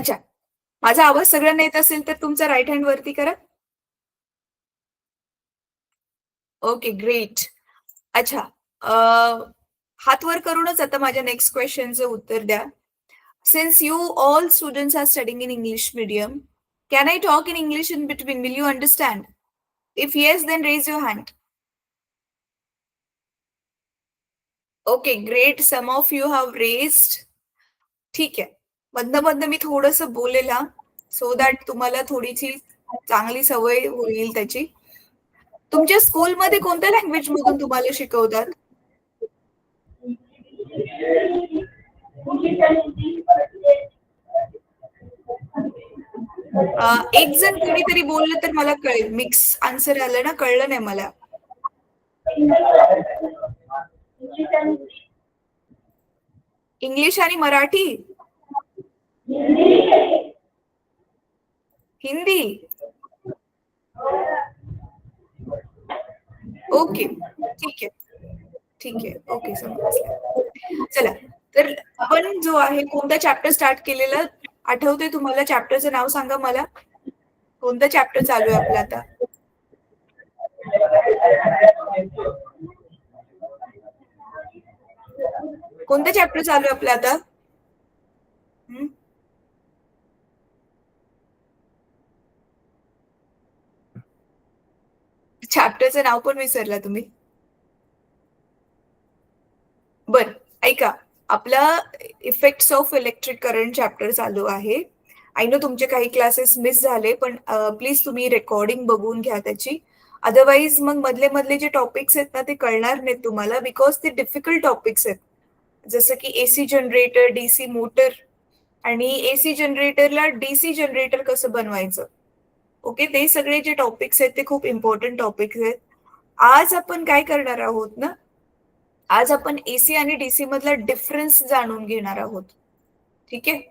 अच्छा. माझा आवाज सगळ्यांना येत असेल तर तुमचा राइट हँड वरती करा. Okay, great. अच्छा. अ, हात वर करूनच आता माझ्या नेक्स्ट क्वेशनचं उत्तर द्या. Since you all students are studying in English medium, can I talk in English in between? Will you understand? If yes, then raise your hand. Okay, great. Some of you have raised. ठीक आहे. मधनं-मधनं मी थोडंसं बोलेल हां, so that तुम्हाला थोडीशी चांगली सवय होईल त्याची. तुमच्या स्कूलमध्ये कोणत्या लँग्वेजमधून तुम्हाला शिकवतात? एक जण कोणीतरी बोललं तर मला कळेल. मिक्स आन्सर आलं ना, कळलं नाही मला. इंग्लिश आणि मराठी? हिंदी? ओके. ठीक आहे. ठीक आहे. ओके, समजलं. चला, तर आपण जो आहे कोणता चॅप्टर स्टार्ट केलेला आठवतंय तुम्हाला? चॅप्टरचं नाव सांगा मला. कोणता चॅप्टर चालू आहे आपला आता? कोणता चॅप्टर चालू आहे आपला आता? हं? चॅप्टरचं नाव पण विसरला तुम्ही? बरं, ऐका. आपला effects of electric current chapter चालू आहे. आय नो तुमचे काही क्लासेस मिस झाले, पण प्लीज तुम्ही रेकॉर्डिंग बघून घ्या त्याची. अदरवाईज मग मधले-मधले जे टॉपिक्स आहेत ना, ते कळणार नाहीत तुम्हाला बिकॉज ते डिफिकल्ट टॉपिक्स आहेत. जसं की एसी जनरेटर, डीसी मोटर आणि एसी जनरेटरला डीसी जनरेटर कसं बनवायचं. ओके, ते सगळे जे टॉपिक्स आहेत ते खूप इम्पोर्टंट टॉपिक्स आहेत. आज आपण काय करणार आहोत ना, आज आपण एसी आणि डीसी मधला डिफरन्स जाणून घेणार आहोत. ठीक आहे.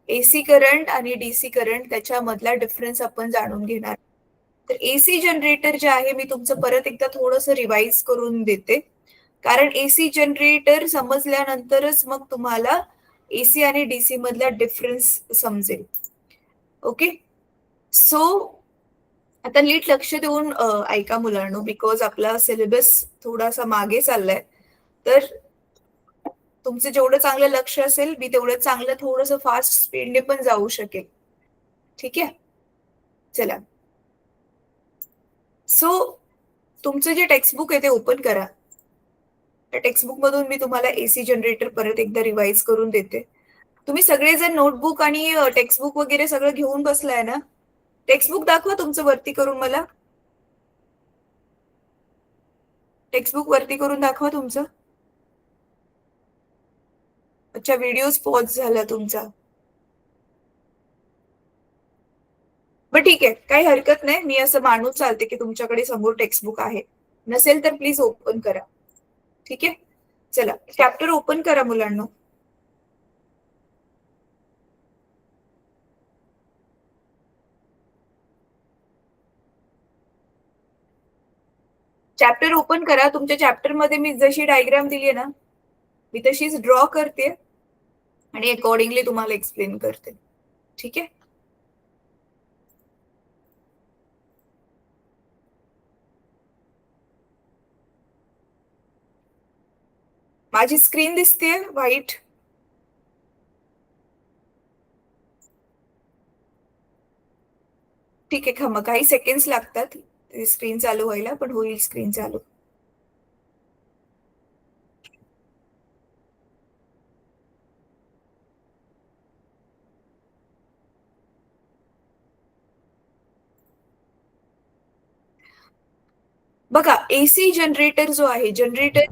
एसी करंट आणि डीसी करंट त्याच्यामधला डिफरन्स आपण जाणून घेणार. तर एसी जनरेटर जे आहे मी तुमचं परत एकदा थोडंसं रिवाइज करून देते. कारण एसी जनरेटर समजल्यानंतरच मग तुम्हाला एसी आणि डीसी मधला डिफरन्स समजेल. ओके. सो आता नीट लक्ष देऊन ऐका मुलांनो, बिकॉज आपला सिलेबस थोडासा मागे चाललाय. तर तुमचं जेवढं चांगलं लक्ष असेल, मी तेवढं चांगलं थोडंसं फास्ट स्पीडने पण जाऊ शकेल. ठीक आहे? चला. सो तुमचं जे टेक्स्टबुक आहे ते ओपन करा. त्या टेक्स्टबुक मधून मी तुम्हाला एसी जनरेटर परत एकदा रिवाइज करून देते. तुम्ही सगळेजण नोटबुक आणि टेक्स्टबुक वगैरे सगळं घेऊन बसलाय ना? टेक्स्टबुक दाखवा तुमचं वरती करून मला. टेक्स्टबुक वरती करून दाखवा तुमचं. अच्छा, व्हिडिओज पॉज झाला तुमचा. बरं ठीक आहे, काही हरकत नाही. मी असं मानून चालते की तुमच्याकडे समोर टेक्स्टबुक आहे. नसेल तर प्लीज ओपन करा. ठीक आहे? चला, चॅप्टर ओपन करा मुलांनो. चॅप्टर ओपन करा. तुमच्या चॅप्टरमध्ये मी जशी डायग्राम दिली आहे ना, मी तशीच ड्रॉ करते आणि अकॉर्डिंगली तुम्हाला एक्सप्लेन करते. ठीक आहे? माझी स्क्रीन दिसतेय व्हाईट? ठीक आहे, मग काही सेकंड्स लागतात स्क्रीन चालू व्हायला, पण होईल स्क्रीन चालू. बघा, एसी जनरेटर जो आहे, जनरेटर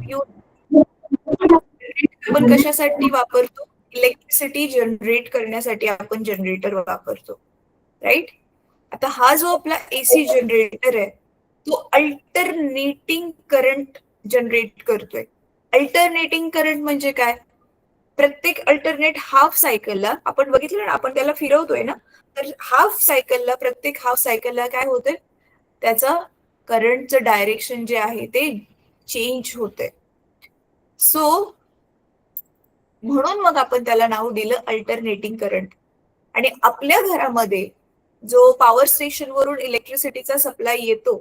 आपण कशासाठी वापरतो? इलेक्ट्रिसिटी जनरेट करण्यासाठी आपण जनरेटर वापरतो. राईट? आता हा जो आपला एसी जनरेटर आहे, तो अल्टरनेटिंग करंट जनरेट करतोय. अल्टरनेटिंग करंट म्हणजे काय? प्रत्येक अल्टरनेट हाफ सायकलला आपण बघितलं ना, आपण त्याला फिरवतोय ना, तर हाफ सायकलला, प्रत्येक हाफ सायकलला काय होतंय? त्याचं करंटचं डायरेक्शन जे आहे ते चेंज होतंय. सो म्हणून मग आपण त्याला नाव दिलं अल्टरनेटिंग करंट. आणि आपल्या घरामध्ये जो पॉवर स्टेशन वरून इलेक्ट्रिसिटीचा सप्लाय येतो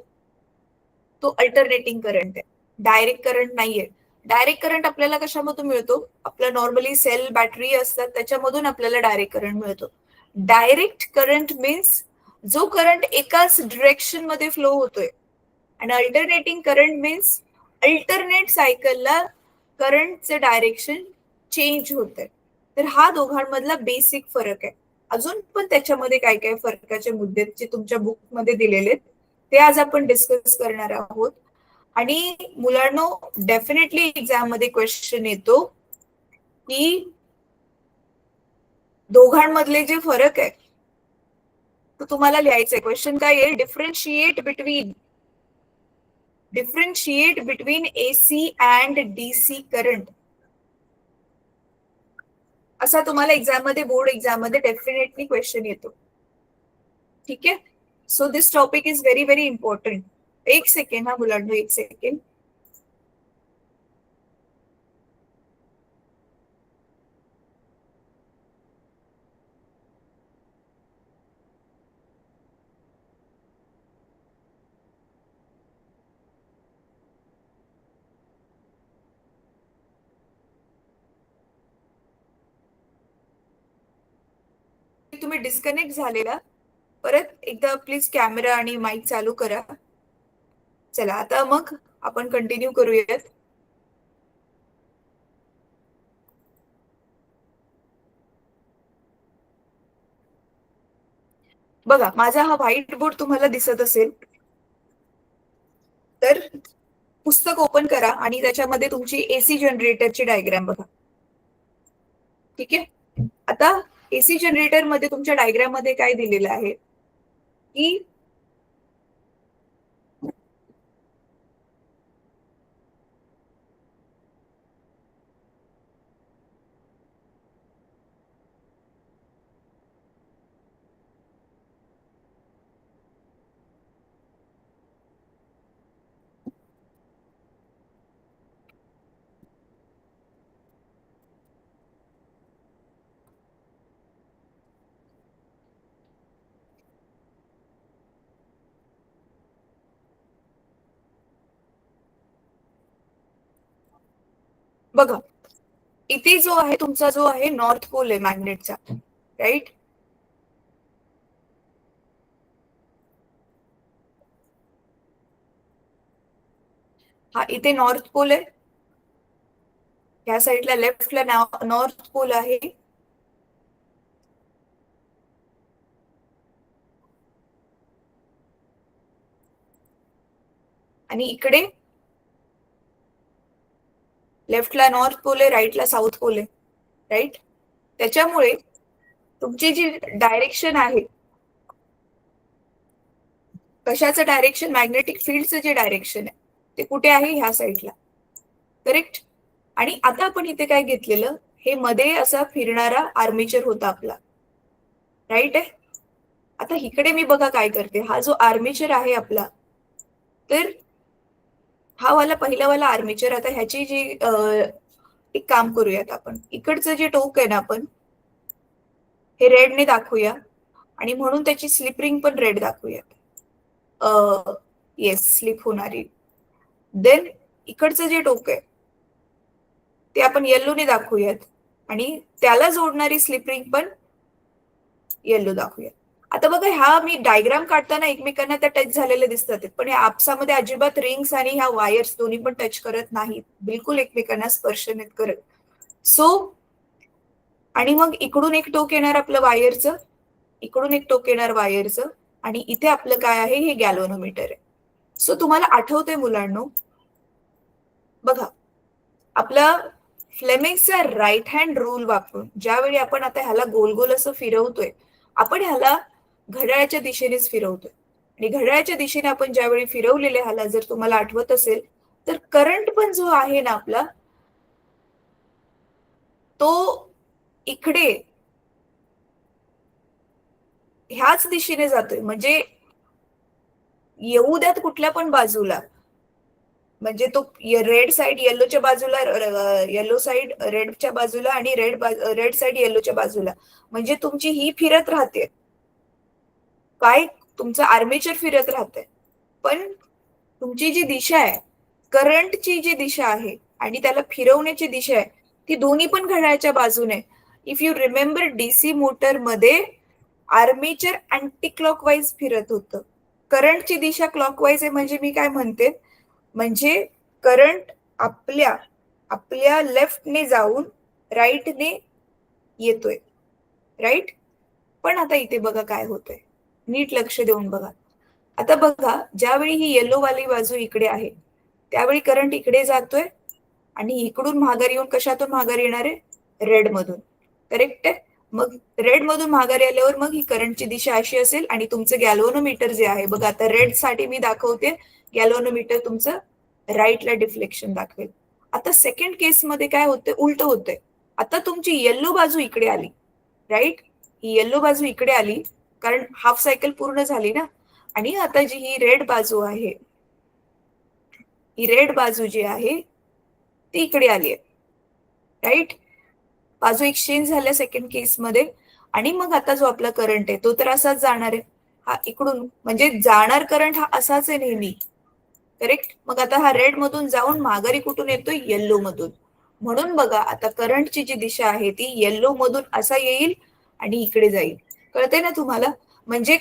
तो अल्टरनेटिंग करंट आहे, डायरेक्ट करंट नाहीये. डायरेक्ट करंट आपल्याला कशामधून मिळतो? आपलं नॉर्मली सेल बॅटरी असतात त्याच्यामधून आपल्याला डायरेक्ट करंट मिळतो. डायरेक्ट करंट मीन्स जो करंट एकाच डिरेक्शन मध्ये फ्लो होतोय. आणि अल्टरनेटिंग करंट मीन्स अल्टरनेट सायकलला करंटचे डायरेक्शन चेंज होतंय. तर हा दोघांमधला बेसिक फरक आहे. अजून पण त्याच्यामध्ये काय काय फरकाचे मुद्दे जे तुमच्या बुकमध्ये दिलेले आहेत ते आज आपण डिस्कस करणार आहोत. आणि मुलांनो, डेफिनेटली एक्झाम मध्ये क्वेश्चन येतो की दोघांमधले जे फरक आहे तो तुम्हाला लिहायचंय. क्वेश्चन काय आहे? Differentiate between AC and DC current, असा तुम्हाला एक्झाम मध्ये, बोर्ड एक्झाम मध्ये डेफिनेटली क्वेश्चन येतो. ठीक आहे. So this topic is very very important. एक सेकंड हा मुलांनो, एक सेकंड. तुम्ही डिस्कनेक्ट झालेला, परत एकदा प्लीज कॅमेरा आणि माईक चालू करा. चला आता मग आपण कंटिन्यू करूयात. बघा, माझा हा व्हाईट बोर्ड तुम्हाला दिसत असेल तर पुस्तक ओपन करा आणि त्याच्यामध्ये तुमची एसी जनरेटरची डायग्राम बघा. ठीक आहे. आता एसी जनरेटर मध्ये तुमच्या डायग्राम मध्ये काय दिलेलं आहे की बघा, इथे जो आहे तुमचा जो आहे नॉर्थ पोल आहे मॅग्नेटचा, राईट. हा इथे नॉर्थ पोल आहे, या साईडला लेफ्टला नॉर्थ पोल आहे. आणि इकडे लेफ्टला नॉर्थ पोल आहे, राईटला साऊथ पोल आहे, राईट. त्याच्यामुळे तुमची जी डायरेक्शन आहे, कशाचं डायरेक्शन? मॅग्नेटिक फील्डचं जे डायरेक्शन आहे ते कुठे आहे? ह्या साईडला, करेक्ट. आणि आता आपण इथे काय घेतलेलं, हे मध्ये असा फिरणारा आर्मेचर होता आपला, राईट आहे. आता इकडे मी बघा काय करते, हा जो आर्मेचर आहे आपला, तर हा वाला पहिला वाला आर्मेचर, आता ह्याची जी एक काम करूयात आपण, इकडचं जे टोक आहे ना आपण हे रेडने दाखवूया आणि म्हणून त्याची स्लिप रिंग पण रेड दाखवूयात. येस, स्लिप होणारी. देन इकडचं जे टोक आहे ते आपण येल्लोने दाखवूयात आणि त्याला जोडणारी स्लिप रिंग पण येल्लो दाखवूयात. आता बघा, ह्या मी डायग्राम काढताना एकमेकांना त्या टच झालेल्या दिसतात, पण या आपसामध्ये अजिबात रिंग्स आणि ह्या वायर्स दोन्ही पण टच करत नाहीत, बिलकुल एकमेकांना स्पर्श नाहीत करत. सो आणि मग इकडून एक टोक येणार आपलं वायरचं, इकडून एक टोक येणार वायरचं, आणि इथे आपलं काय आहे? हे गॅल्व्हनोमीटर आहे. सो तुम्हाला आठवतंय मुलांनो, बघा आपला फ्लेमिंगचा राईट हँड रूल वापरून ज्यावेळी आपण आता ह्याला गोल गोल असं फिरवतोय, आपण ह्याला घड्याळाच्या दिशेनेच फिरवतोय. आणि घड्याळाच्या दिशेने आपण ज्यावेळी फिरवलेले ह्याला, जर तुम्हाला आठवत असेल तर करंट पण जो आहे ना आपला, तो इकडे ह्याच दिशेने जातोय. म्हणजे येऊ द्यात कुठल्या पण बाजूला, म्हणजे तो रेड साइड येलोच्या बाजूला, येलो साइड रेडच्या बाजूला आणि रेड साइड येलोच्या बाजूला, म्हणजे तुमची ही फिरत राहते. काय? तुमचं आर्मेचर फिरत राहतंय. पण तुमची जी दिशा आहे, करंटची जी दिशा आहे आणि त्याला फिरवण्याची दिशा आहे, ती दोन्ही पण घड्याळाच्या बाजूने. If you remember DC motor मध्ये आर्मेचर अँटी क्लॉकवाईज फिरत होतं. करंटची दिशा क्लॉकवाईज आहे, म्हणजे मी काय म्हणते, म्हणजे करंट आपल्या आपल्या लेफ्टने जाऊन राईटने येतोय, राईट. पण आता इथे बघा काय होतंय, नीट लक्ष देऊन बघा. आता बघा, ज्यावेळी ही येलो वाली बाजू इकडे आहे, त्यावेळी करंट इकडे जातोय आणि इकडून माघार येऊन कशातून माघार येणार आहे? रेड मधून. करेक्ट आहे. मग रेड मधून माघारी आल्यावर मग ही करंटची दिशा अशी असेल आणि तुमचं गॅल्व्हनोमीटर जे आहे बघा, आता रेड साठी मी दाखवते, गॅल्व्हनोमीटर तुमचं राईटला डिफ्लेक्शन दाखवेल. आता सेकंड केस मध्ये काय होतंय? उलट होतंय. आता तुमची येल्लो बाजू इकडे आली, राईट. ही येल्लो बाजू इकडे आली कारण हाफ सायकल पूर्ण झाली ना. आणि आता जी ही रेड बाजू आहे, ही रेड बाजू जी आहे ती इकडे आली आहे, राईट. बाजू एक्सचेंज झाल्या सेकंड केस मध्ये. आणि मग आता जो आपला करंट आहे तो तर असाच जाणार आहे, हा इकडून, म्हणजे जाणार करंट हा असाच आहे नेहमी, करेक्ट. मग आता हा रेड मधून जाऊन माघारी कुठून येतोय? येल्लो मधून. म्हणून बघा, आता करंटची जी दिशा आहे ती येल्लो मधून असा येईल आणि इकडे जाईल. कळते ना तुम्हाला? म्हणजे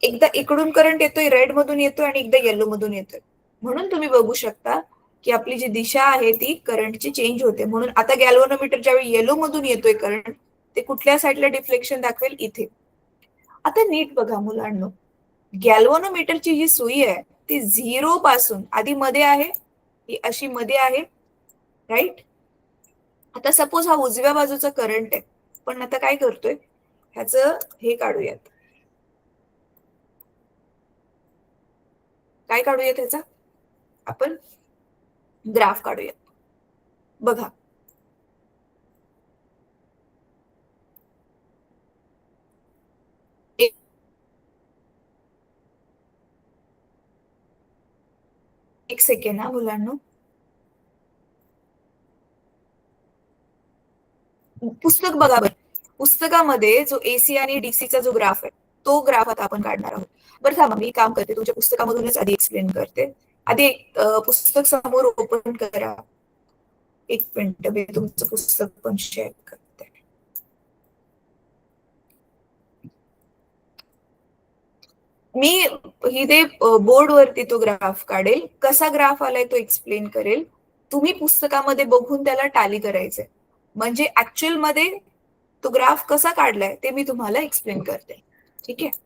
एकदा इकडून करंट येतोय, रेड मधून येतोय, आणि एकदा येल्लो मधून येतोय. म्हणून तुम्ही बघू शकता की आपली जी दिशा आहे ती करंटची चेंज होते. म्हणून आता गॅल्व्हनोमीटर ज्यावेळी येलो मधून येतोय करंट, ते कुठल्या साईडला डिफ्लेक्शन दाखवेल? इथे. आता नीट बघा मुलांनो, गॅल्व्हनोमीटरची जी सुई आहे ती 0 पासून आधी मध्ये आहे, ही अशी मध्ये आहे, राईट. आता सपोज हा उजव्या बाजूचा करंट आहे, पण आता काय करतोय, ह्याचं हे काढूयात. काय काढूयात ह्याचा? आपण ग्राफ काढूयात. बघा, एक एक सेकंड हा मुलांनो. पुस्तक बघा बरं. पुस्तकामध्ये जो एसी आणि डीसीचा जो ग्राफ आहे, तो ग्राफ आता आपण काढणार आहोत. बरं थांबा, मी काम करते, तुमच्या पुस्तकामधूनच आधी एक्सप्लेन करते. आधी पुस्तक समोर ओपन करा. एक मिनिट, मी तुमचं पुस्तक पण शेअर करते. मी इथे बोर्ड वरती तो ग्राफ काढेल, कसा ग्राफ आलाय तो एक्सप्लेन करेल. तुम्ही पुस्तकामध्ये बघून त्याला टॅली करायचंय, म्हणजे ऍक्च्युअल मध्ये तो ग्राफ कसा काढलाय ते मी तुम्हाला एक्सप्लेन करते. ठीक आहे.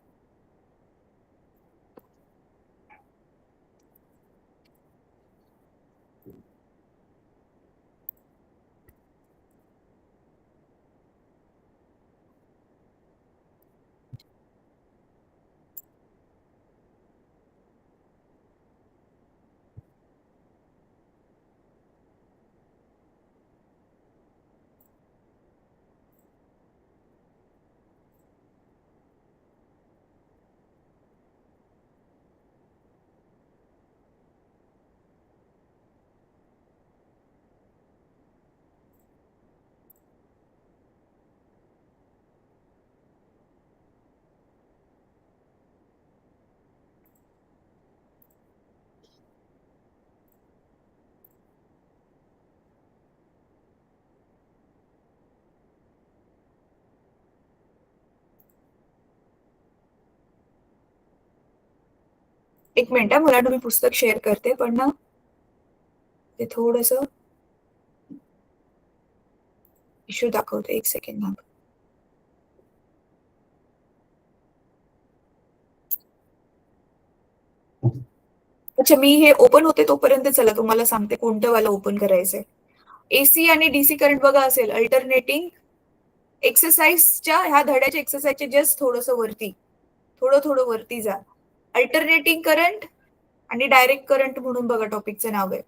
एक मिनिट, मला मी पुस्तक शेअर करते, पण ना ते थोडस इश्यू दाखवते. एक सेकंड ना. अच्छा, मी हे ओपन होते तोपर्यंत चला तुम्हाला सांगते कोणतं वाला ओपन करायचंय. एसी आणि डीसी करंट बघा असेल अल्टरनेटिंग. एक्सरसाइजच्या ह्या धड्याच्या एक्सरसाइजच्या जस्ट थोडस वरती, थोडं थोडं वरती जा. अल्टरनेटिंग करंट आणि डायरेक्ट करंट म्हणून बघा टॉपिकचं नाव आहे.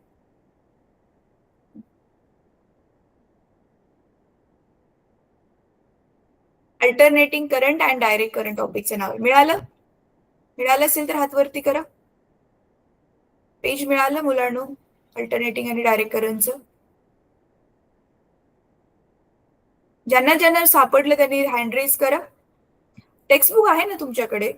Alternating current and direct current टॉपिकचं नाव आहे. मिळालं? मिळालं असेल तर हात वरती करा. पेज मिळालं मुलांनो? अल्टरनेटिंग आणि डायरेक्ट करंटचं? ज्यांना ज्यांना सापडलं त्यांनी हँड रेज करा. टेक्स्ट बुक आहे ना तुमच्याकडे?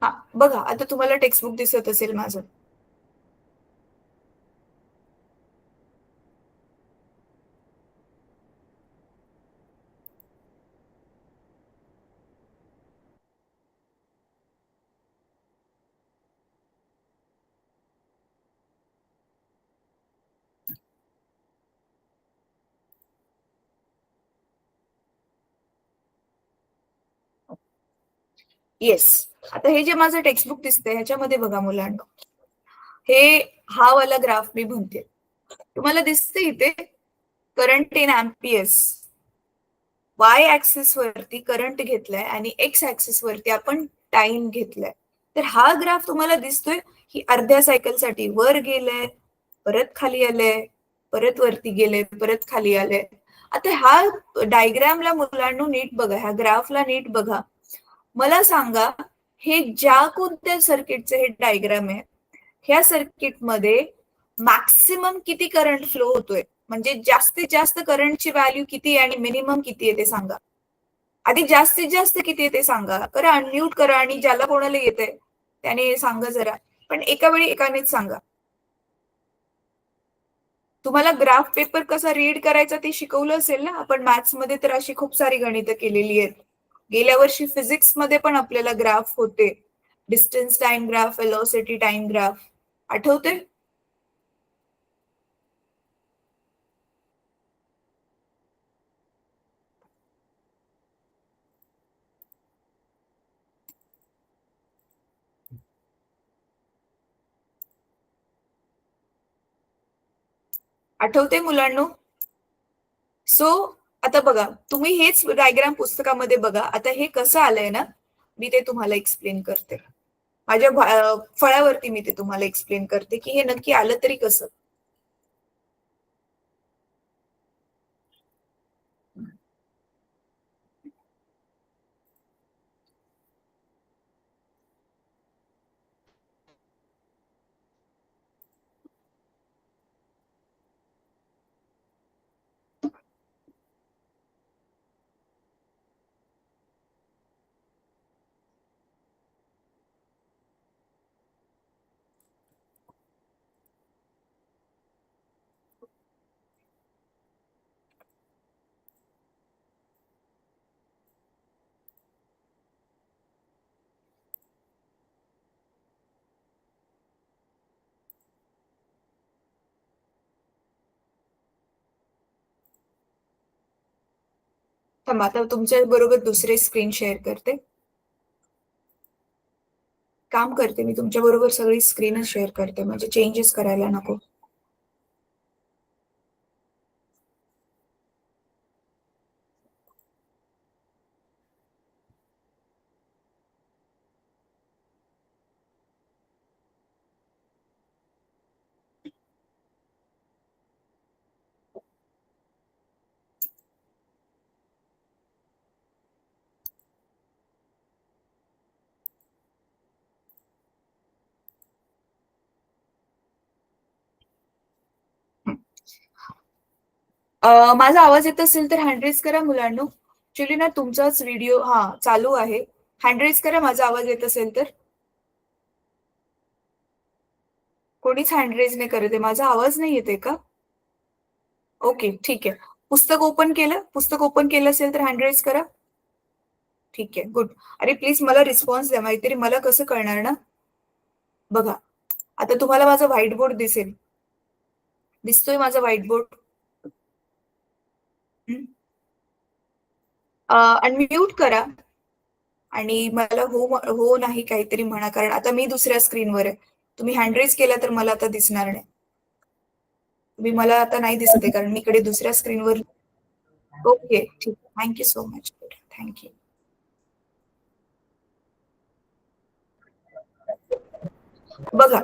हा बघा, आता तुम्हाला टेक्स्ट बुक दिसत असेल माझं. येस. आता हे जे माझं टेक्स्ट बुक दिसतंय ह्याच्यामध्ये बघा मुलांना, हे हा वाला ग्राफ मी म्हणते. तुम्हाला दिसते इथे current in amperes. Y axis वरती करंट घेतलाय आणि एक्स ऍक्सिस वरती आपण टाइम घेतलाय. तर हा ग्राफ तुम्हाला दिसतोय ही अर्ध्या सायकलसाठी वर गेलाय, परत खाली आलंय, परत वरती गेलंय, परत खाली आलंय. आता हा डायग्रामला मुलांना नीट बघा, ह्या ग्राफला नीट बघा. मला सांगा, हे ज्या कोणत्या सर्किटचे हे डायग्राम आहे, ह्या सर्किटमध्ये मॅक्सिमम किती करंट फ्लो होतोय, म्हणजे जास्तीत जास्त करंटची व्हॅल्यू किती आहे आणि मिनिमम किती आहे ते सांगा. आधी जास्तीत जास्त किती आहे ते सांगा. करा, अनम्यूट करा आणि ज्याला कोणाला येतंय त्याने सांगा जरा, पण एका वेळी एकानेच सांगा. तुम्हाला ग्राफ पेपर कसा रीड करायचा ते शिकवलं असेल ना आपण मॅथ्स मध्ये, तर अशी खूप सारी गणितं केलेली आहेत. गेल्या वर्षी फिजिक्स मध्ये पण आपल्याला ग्राफ होते, distance time graph, velocity time graph, आठवते? आठवते मुलांनो? सो आता बघा, तुम्ही हेच डायग्राम पुस्तकामध्ये बघा. आता हे कसं आलंय ना, मी ते तुम्हाला एक्सप्लेन करते. माझ्या फळ्यावरती मी ते तुम्हाला एक्सप्लेन करते की हे नक्की आलं तरी कसं. थांबा, आता तुमच्या बरोबर दुसरे स्क्रीन शेअर करते. काम करते मी तुमच्या बरोबर सगळी स्क्रीनच शेअर करते, म्हणजे चेंजेस करायला नको. माझा आवाज येत असेल तर हँड रेज करा मुलांनो. ऍक्च्युली ना तुमचाच व्हिडिओ हा चालू आहे. हँड रेज करा माझा आवाज येत असेल तर. कोणीच हँड रेज नाही करत आहे. माझा आवाज नाही येते का? ओके, ठीक आहे. पुस्तक ओपन केलं? पुस्तक ओपन केलं असेल तर हँड रेज करा. ठीक आहे, गुड. अरे प्लीज मला रिस्पॉन्स द्या, माहिती मला कसं कळणार ना. बघा, आता तुम्हाला माझा व्हाईट बोर्ड दिसेल. दिसतोय माझा व्हाईट बोर्ड? अनम्यूट करा आणि मला हो हो नाही काहीतरी म्हणा, कारण आता मी दुसऱ्या स्क्रीनवर आहे. तुम्ही हँड रेज केला तर मला आता दिसणार नाही. तुम्ही मला आता नाही दिसते कारण मी इकडे दुसऱ्या स्क्रीनवर. ओके, ठीक. Thank you so much. थँक्यू. बघा,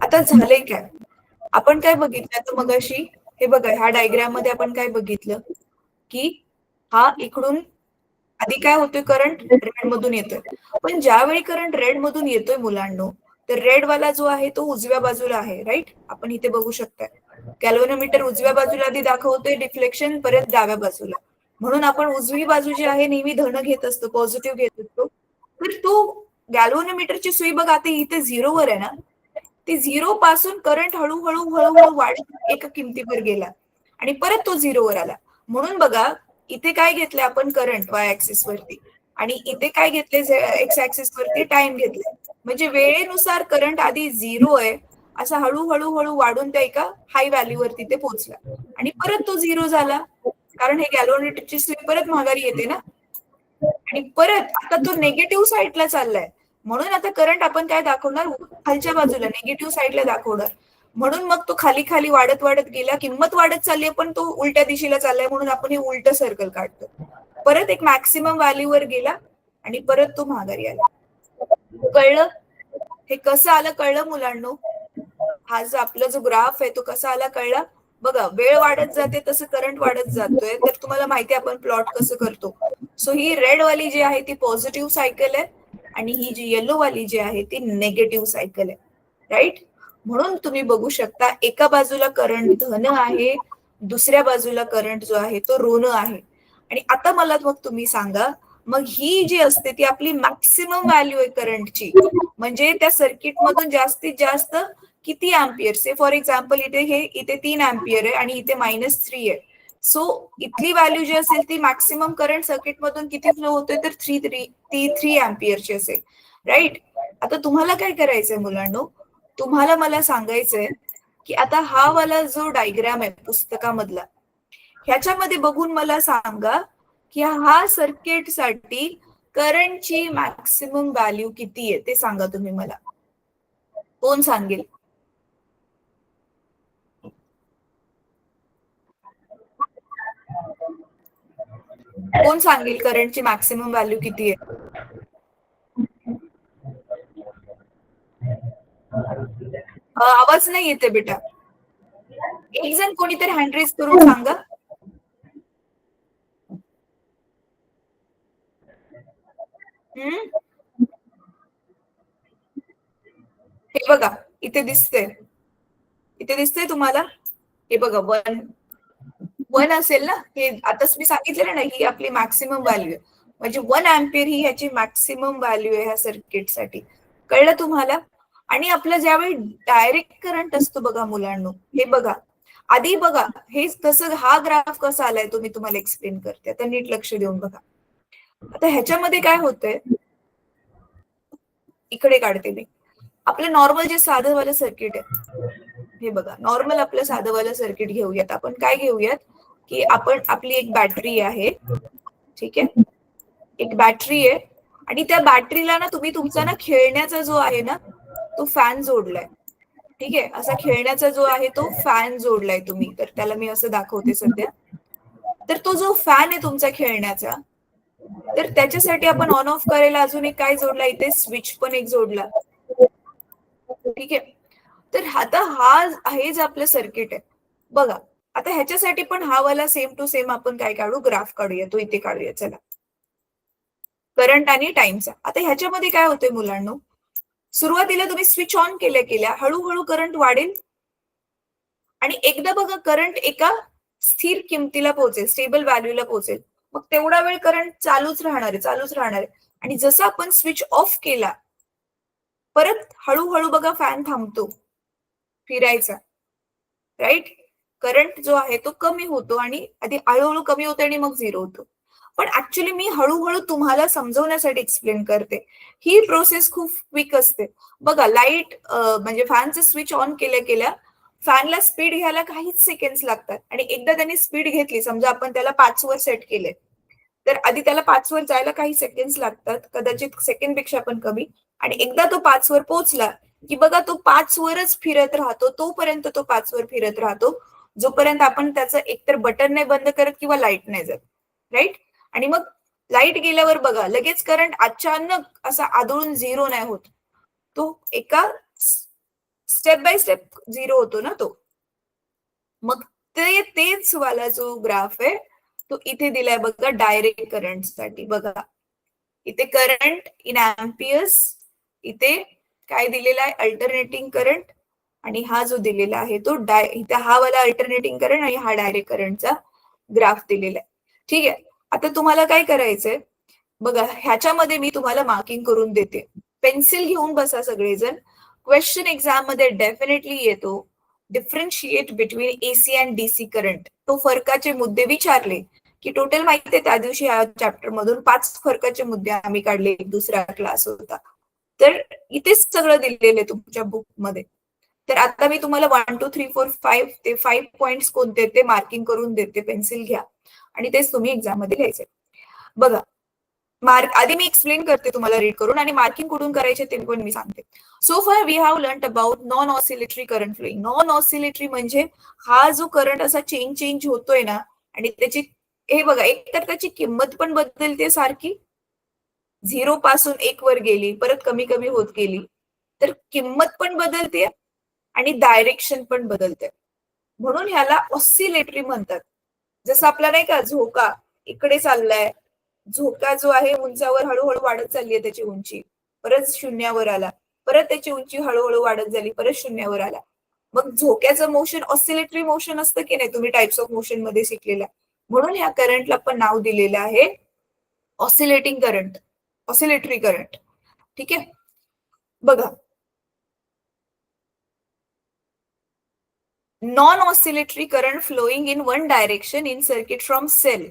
आता झालंय काय, आपण काय बघितलं तर मगाशी, हे बघा ह्या डायग्राम मध्ये आपण काय बघितलं, की हा इकडून आधी काय होतोय, करंट रेड मधून येतोय. पण ज्यावेळी करंट रेड मधून येतोय मुलांनो, तर रेड वाला जो आहे तो उजव्या बाजूला आहे, राईट? आपण इथे बघू शकताय. गॅल्व्हनोमीटर उजव्या बाजूला आधी दाखवतोय डिफ्लेक्शन, परत डाव्या बाजूला. म्हणून आपण उजवी बाजू जी आहे नेहमी धन घेत असतो, पॉझिटिव्ह घेत असतो. तर तो गॅल्व्हनोमीटरची सुई बघा आता इथे झिरोवर आहे ना, ती झिरो पासून करंट हळूहळू हळूहळू वाढत एका किमतीवर गेला आणि परत तो झिरोवर आला. म्हणून बघा इथे काय घेतलंय आपण, करंट वाय ऍक्सिस वरती, आणि इथे काय घेतले एक्स ऍक्सिस वरती, टाइम घेतलाय. म्हणजे वेळेनुसार करंट आधी झिरो आहे असा हळूहळू हळू वाढून त्या एका हाय व्हॅल्यू वरती ते पोहोचला आणि परत तो झिरो झाला, कारण हे गॅल्व्हनोमीटरची सुई परत माघारी येते ना, आणि परत आता तो निगेटिव्ह साईडला चाललाय. म्हणून आता करंट आपण काय दाखवणार, खालच्या बाजूला निगेटिव्ह साईडला दाखवणार. म्हणून मग तो खाली खाली वाढत वाढत गेला, किंमत वाढत चालली पण तो उलट्या दिशेला चाललाय, म्हणून आपण हे उलट सर्कल काढतो. परत एक मॅक्सिमम व्हॅल्यूवर गेला आणि परत तो माघारी आला. कळलं? हे कसं आलं कळलं मुलांनो? हा जो आपला जो ग्राफ आहे तो कसा आला कळला? बघा वेळ वाढत जाते तसं करंट वाढत जातोय. तर तुम्हाला माहिती आहे आपण प्लॉट कसं करतो. सो ही रेड वाली जी आहे ती पॉझिटिव्ह सायकल आहे आणि ही जी येलो वाली जी आहे ती नेगेटिव्ह सायकल आहे, राईट? म्हणून तुम्ही बघू शकता एका बाजूला करंट धन आहे, दुसऱ्या बाजूला करंट जो आहे तो ऋण आहे. आणि आता मला मग तुम्ही सांगा, मग ही जी असते ती आपली मॅक्सिमम व्हॅल्यू आहे करंटची, म्हणजे त्या सर्किट मधून जास्तीत जास्त किती अँपियर से फॉर एक्झाम्पल इथे 3 अँपियर आहे आणि इथे -3 आहे. सो इथली व्हॅल्यू जी असेल ती मॅक्सिमम करंट सर्किट मधून किती फ्लो होतोय, तर 3 अँपियरची असेल, राईट? आता तुम्हाला काय करायचंय मुलांनो, तुम्हाला मला सांगायचंय की आता हा वाला जो डायग्राम आहे पुस्तकामधला, ह्याच्यामध्ये बघून मला सांगा की हा सर्किटसाठी करंटची मॅक्सिमम व्हॅल्यू किती आहे ते सांगा तुम्ही मला. कोण सांगेल? कोण सांगेल करंटची मॅक्सिमम व्हॅल्यू किती आहे? आवाज नाही येते बेटा. एक जण कोणीतरी हँड रेज करून सांगा. हे बघा इथे दिसतंय, इथे दिसतंय तुम्हाला? हे बघा 1 असेल ना, हे आताच मी सांगितलेलं ना, ही आपली मॅक्सिमम व्हॅल्यू आहे. म्हणजे 1 अँपियर ही ह्याची मॅक्सिमम व्हॅल्यू आहे ह्या सर्किटसाठी. कळलं तुम्हाला? आणि आपलं ज्यावेळी डायरेक्ट करंट असतो बघा मुलांनो, हे बघा आधी बघा हे कसं, हा ग्राफ कसा आलाय तो मी तुम्हाला एक्सप्लेन करते. आता नीट लक्ष देऊन बघा. आता ह्याच्यामध्ये काय होतंय, इकडे काढते मी. आपलं नॉर्मल जे साधं वालं सर्किट आहे, हे बघा नॉर्मल आपलं साधं वालं सर्किट घेऊयात. आपण काय घेऊयात की आपण आपली एक बॅटरी आहे, ठीक आहे? एक बॅटरी आहे आणि त्या बॅटरीला ना तुम्ही तुमचा ना खेळण्याचा जो आहे ना तो फॅन जोडलाय, ठीक आहे? असा खेळण्याचा जो आहे तो फॅन जोडलाय तुम्ही. तर त्याला मी असं दाखवते सध्या. तर तो जो फॅन आहे तुमचा खेळण्याचा, तर त्याच्यासाठी आपण ऑन ऑफ करायला अजून एक काय जोडला, इथे स्विच पण एक जोडला, ठीक आहे? तर आता हा हेच आपलं सर्किट आहे बघा. आता ह्याच्यासाठी पण हा वाला सेम टू सेम आपण काय काढू, ग्राफ काढूया. तो इथे काढूया चला, करंट आणि टाइमचा. आता ह्याच्यामध्ये काय होतंय मुलांनो, सुरुवातीला तुम्ही स्विच ऑन केल्या केल्या हळूहळू करंट वाढेल आणि एकदा बघा करंट एका स्थिर किमतीला पोहोचेल, स्टेबल व्हॅल्यूला पोहोचेल. मग तेवढा वेळ करंट चालूच राहणार आहे, चालूच राहणार आहे. आणि जसं आपण स्विच ऑफ केला, परत हळूहळू बघा फॅन थांबतो फिरायचा, राईट? करंट जो आहे तो कमी होतो आणि आधी हळूहळू कमी होतो आणि मग झिरो होतो. पण ऍक्च्युली मी हळूहळू तुम्हाला समजवण्यासाठी एक्सप्लेन करते. ही प्रोसेस खूप क्विक असते. बघा लाईट म्हणजे फॅनचं स्विच ऑन केल्या केल्या फॅनला स्पीड घ्यायला काहीच सेकंड्स लागतात आणि एकदा त्यांनी स्पीड घेतली, समजा आपण त्याला 5 वर सेट केले, तर आधी त्याला 5 वर जायला काही सेकंड्स लागतात, कदाचित सेकंड पेक्षा पण कमी. आणि एकदा तो 5 वर पोहोचला की बघा तो 5 वरच फिरत राहतो, तोपर्यंत तो 5 वर फिरत राहतो, जोपर्यंत आपण त्याचं एकतर बटन नाही बंद करत किंवा लाईट नाही जात, राईट? आणि मग लाईट गेल्यावर बघा लगेच करंट अचानक असा आदळून झिरो नाही होत, तो एका स्टेप बाय स्टेप झिरो होतो ना तो. मग तेच वाला जो ग्राफ आहे तो इथे दिलाय बघा डायरेक्ट करंटसाठी. बघा इथे करंट इन एम्पियर्स, इथे काय दिलेला आहे अल्टरनेटिंग करंट, आणि हा जो दिलेला आहे तो इथे हा वाला अल्टरनेटिंग करंट आणि हा डायरेक्ट करंटचा ग्राफ दिलेला आहे. ठीक आहे, आता तुम्हाला काय करायचंय बघा, ह्याच्यामध्ये मी तुम्हाला मार्किंग करून देते. पेन्सिल घेऊन बसा सगळेजण. क्वेश्चन एक्झाम मध्ये डेफिनेटली येतो, differentiate between AC and DC current. तो फरकाचे मुद्दे विचारले की टोटल माहिती आहे त्या दिवशी या चॅप्टर मधून 5 फरकाचे मुद्दे आम्ही काढले, दुसरा क्लास होता. तर इथेच सगळं दिलेलं आहे तुमच्या बुक मध्ये. तर आता मी तुम्हाला 1 2 3 4 5 ते 5 पॉइंट्स कोणते ते मार्किंग करून देते. पेन्सिल घ्या आणि तेच तुम्ही एक्झाम मध्ये लिहायचे. बघा मार्क आधी मी एक्सप्लेन करते तुम्हाला रीड करून, आणि मार्किंग कुठून करायचे ते पण मी सांगते. So far we have learn about non oscillatory current flowing. Non oscillatory म्हणजे हा जो करंट असा चेंज होतोय ना, आणि त्याची हे बघा, एक तर त्याची किंमत पण बदलते सारखी, 0 पासून 1 वर गेली, परत कमी कमी होत गेली, तर किंमत पण बदलते आणि डायरेक्शन पण बदलते. म्हणून ह्याला ऑसिलेटरी म्हणतात. जसं आपला नाही का झोका इकडे चाललाय, झोका जो आहे उंचावर हळूहळू वाढत चालली आहे त्याची उंची, परत शून्यावर आला, परत त्याची उंची हळूहळू वाढत झाली, परत शून्यावर आला. मग झोक्याचं मोशन ऑसिलेटरी मोशन असतं की नाही, तुम्ही टाइप्स ऑफ मोशन मध्ये शिकलेला. म्हणून ह्या करंटला पण नाव दिलेलं आहे ऑसिलेटिंग करंट, ऑसिलेटरी करंट. ठीक आहे, बघा non oscillatory current flowing in one direction in circuit from cell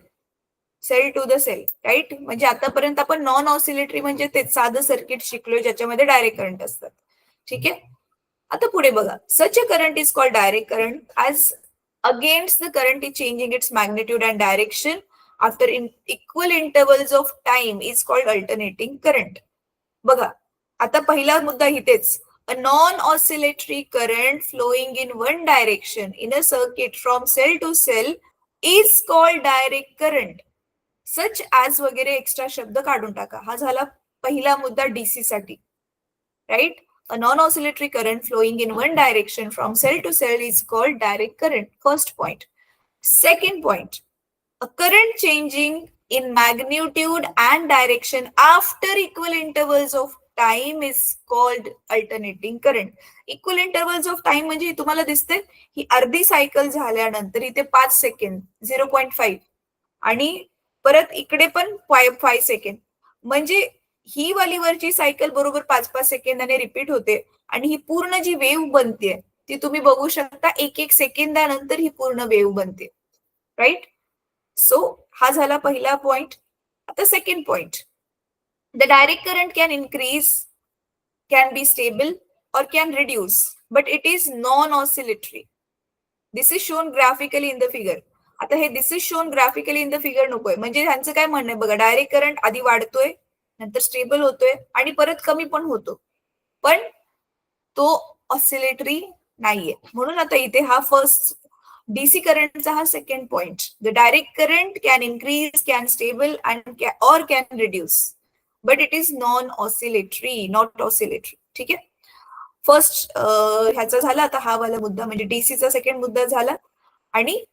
to the cell, right. म्हणजे आतापर्यंत आपण नॉन ऑसिलेटरी म्हणजे ते साधं सर्किट शिकलोय ज्याच्यामध्ये डायरेक्ट करंट असतात. ठीक आहे, आता पुढे बघा, such a current is called direct current as against the current is changing its magnitude and direction after equal intervals of time is called alternating current. बघा आता पहिला मुद्दा इथेच, a non-oscillatory current flowing in one direction in a circuit from cell to cell is called direct current. Such as वगैरे extra शब्द काढून टाका. हा झाला पहिला मुद्दा डीसी साठी, right. A non oscillatory current flowing in one direction from cell to cell is called direct current. First point. Second point, a current changing in magnitude and direction after equal intervals of time is called alternating current. Equal intervals of time म्हणजे तुम्हाला दिसते ही अर्धी cycle झाल्यानंतर इथे 5 second 0.5 आणि परत इकडे पण 5 सेकंड, म्हणजे ही वाली वरची सायकल बरोबर 5-5 सेकंदाने रिपीट होते, आणि ही पूर्ण जी वेव्ह बनते ती तुम्ही बघू शकता 1-1 सेकंदानंतर ही पूर्ण वेव्ह बनते, राईट. सो हा झाला पहिला पॉइंट. आता second point, the direct current can increase, can be stable और can reduce, but it is non oscillatory. This is shown graphically in the figure. आता हे this is shown graphically in the figure नकोय, म्हणजे ह्यांचं काय म्हणणं आहे बघा, डायरेक्ट करंट आधी वाढतोय, नंतर स्टेबल होतोय आणि परत कमी पण होतो, पण तो ऑसिलेटरी नाहीये. म्हणून आता इथे हा फर्स्ट डीसी करंटचा हा second point, the direct current can increase, can stable and और can reduce, but it is non oscillatory, not oscillatory. ठीक आहे, फर्स्ट ह्याचा झाला. आता हा वाला मुद्दा म्हणजे डीसीचा सेकंड मुद्दा झाला, आणि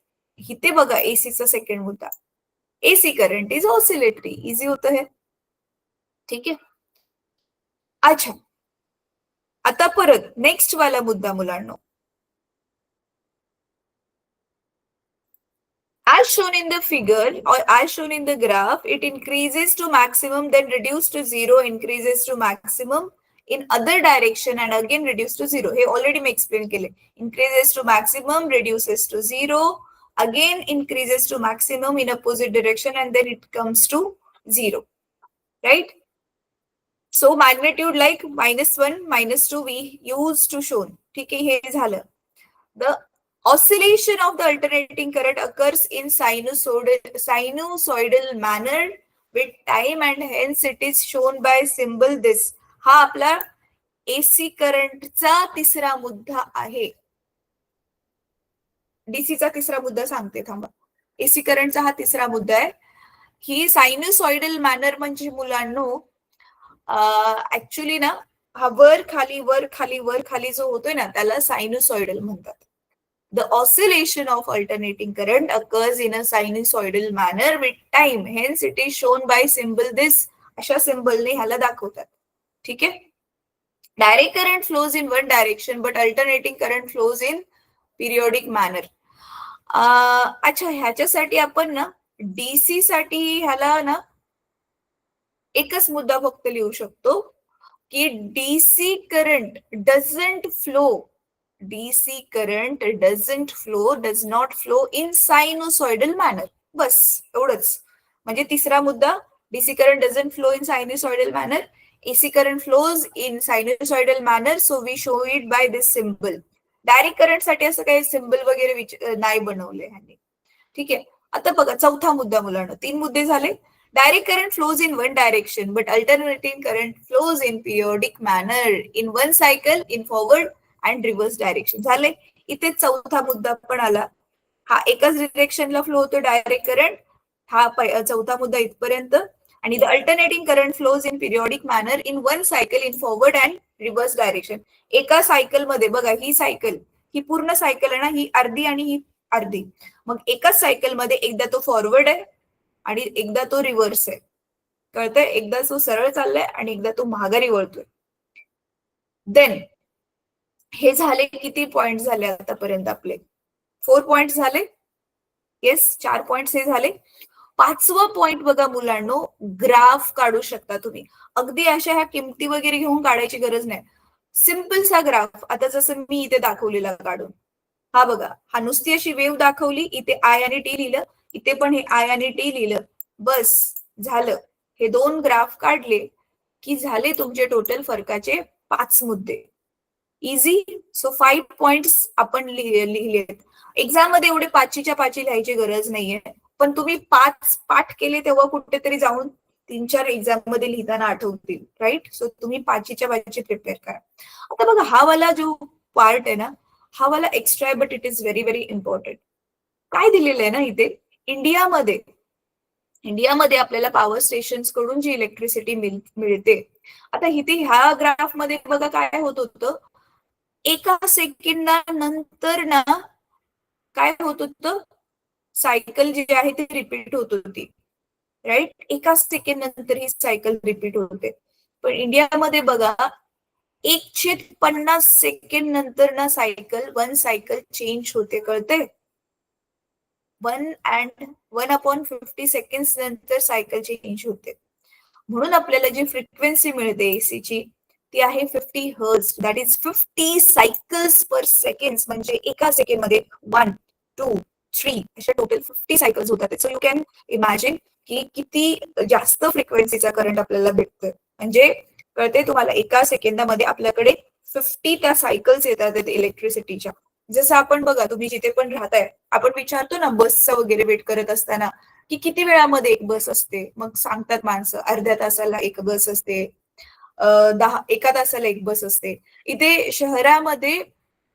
इथे बघा एसीचा सेकंड मुद्दा, AC current is oscillatory. Easy होतं हे. ठीक आहे, अच्छा आता परत नेक्स्ट वाला मुद्दा मुलांनो, as shown in the figure or as shown in the graph, it increases to maximum, then reduce to zero, increases to maximum in other direction and again reduce to zero. हे already मी explain केले. Increases to maximum, reduces to zero, again increases to maximum in opposite direction and then it comes to zero, right? So magnitude like -1, -2 we used to show. ठीक आहे, हे झालं. The oscillation of the alternating current occurs in sinusoidal manner with time and hence it is shown by symbol this. हा आपला AC करंटचा तिसरा मुद्दा आहे. डीसीचा तिसरा मुद्दा सांगते थांबा. एसी करंटचा हा तिसरा मुद्दा आहे. ही सायनुसॉइडल मॅनर म्हणजे मुलांनो ऍक्च्युली ना हा वर खाली वर खाली वर खाली जो होतोय ना त्याला सायनुसॉइडल म्हणतात. The oscillation of alternating current occurs in a sinusoidal manner with time. Hence it is shown by symbol this. अशा सिंबलने ह्याला दाखवतात. ठीक आहे. Direct current flows in one direction but alternating current flows in periodic manner. अच्छा, ह्याच्यासाठी आपण ना DC साठी ह्याला ना एकच मुद्दा फक्त लिहू शकतो की DC current doesn't flow, DC current does not flow in sinusoidal manner. बस एवढंच. म्हणजे तिसरा मुद्दा, DC current doesn't flow in sinusoidal manner, AC current flows in sinusoidal manner, so we show it by this symbol. Direct current साठी असं काही symbol वगैरे नाही बनवले ह्यांनी. ठीक आहे. आता बघा चौथा मुद्दा मुलांना, 3 मुद्दे झाले. Direct current flows in one direction but alternating current flows in periodic manner in one cycle in forward and reverse direction. झाले. इथे चौथा मुद्दा पण आला. हा एकाच डिरेक्शनला फ्लो होतो डायरेक्ट करंट. हा चौथा मुद्दा इथपर्यंत. आणि the alternating current flows in periodic manner in one cycle in forward and reverse direction. एका सायकल मध्ये बघा, ही सायकल, ही पूर्ण सायकल आहे ना, ही अर्धी आणि ही अर्धी. मग एकाच सायकल मध्ये एकदा तो फॉरवर्ड आहे आणि एकदा तो रिव्हर्स आहे. कळतंय? एकदा तो सरळ चाललाय आणि एकदा तो माघारी वळतोय. देन हे झाले किती पॉइंट झाले आतापर्यंत आपले? 4 पॉइंट झाले. येस, 4 पॉइंट्स हे झाले. 5वा पॉइंट बघा मुलांनो, ग्राफ काढू शकता तुम्ही. अगदी अशा ह्या किमती वगैरे घेऊन काढायची गरज नाही. सिंपल सा ग्राफ, आता जसं मी इथे दाखवलेला काढून. हा बघा, हा नुसती अशी वेव्ह दाखवली, इथे आय आणि टी लिहिलं, इथे पण हे आय आणि टी लिहिलं. बस झालं. हे 2 ग्राफ काढले की झाले तुमचे टोटल फरकाचे 5 मुद्दे. इझी. सो 5 पॉइंट्स आपण लिहिलेत. एक्झाम मध्ये एवढे 5च्या 5 लिहायची गरज नाहीये, पण तुम्ही 5 पाठ केले तेव्हा कुठेतरी जाऊन 3-4 एक्झाम मध्ये लिहिताना आठवतील. राईट. सो तुम्ही 5च्या 5 प्रिपेअर करा. आता बघा, हा वाला जो पार्ट आहे ना, हा वाला एक्स्ट्रा आहे, but it is very very important. काय दिलेलं आहे ना इथे, इंडियामध्ये आपल्याला पॉवर स्टेशन कडून जी इलेक्ट्रिसिटी मिळते. आता इथे ह्या ग्राफ मध्ये बघा काय होत होतं, एका सेकंदानंतर ना काय होत होतं, सायकल जी आहे ती रिपीट होत होती. राईट. एका सेकंड नंतर ही सायकल रिपीट होते. पण इंडियामध्ये बघा 150 सेकंड नंतर ना वन सायकल चेंज होते. कळते? 1/50 सेकंड नंतर सायकल चेंज होते. म्हणून आपल्याला जी फ्रिक्वेन्सी मिळते एसीची ती आहे 50 hertz. That is 50 cycles per second. म्हणजे एका सेकंड मध्ये 1, 2, 3 अशा टोटल 50 सायकल्स होतात. सो यू कॅन इमॅजिन की किती जास्त फ्रिक्वेन्सीचा करंट आपल्याला भेटतोय. म्हणजे कळते तुम्हाला, एका सेकंदामध्ये आपल्याकडे 50 त्या सायकल्स येतात इलेक्ट्रिसिटीच्या. जसं आपण बघा, तुम्ही जिथे पण राहताय, आपण विचारतो ना बसचा वगैरे वेट करत असताना की किती वेळामध्ये एक बस असते. मग सांगतात माणसं, अर्ध्या तासाला एक बस असते, 1 तासाला एक बस असते. इथे शहरामध्ये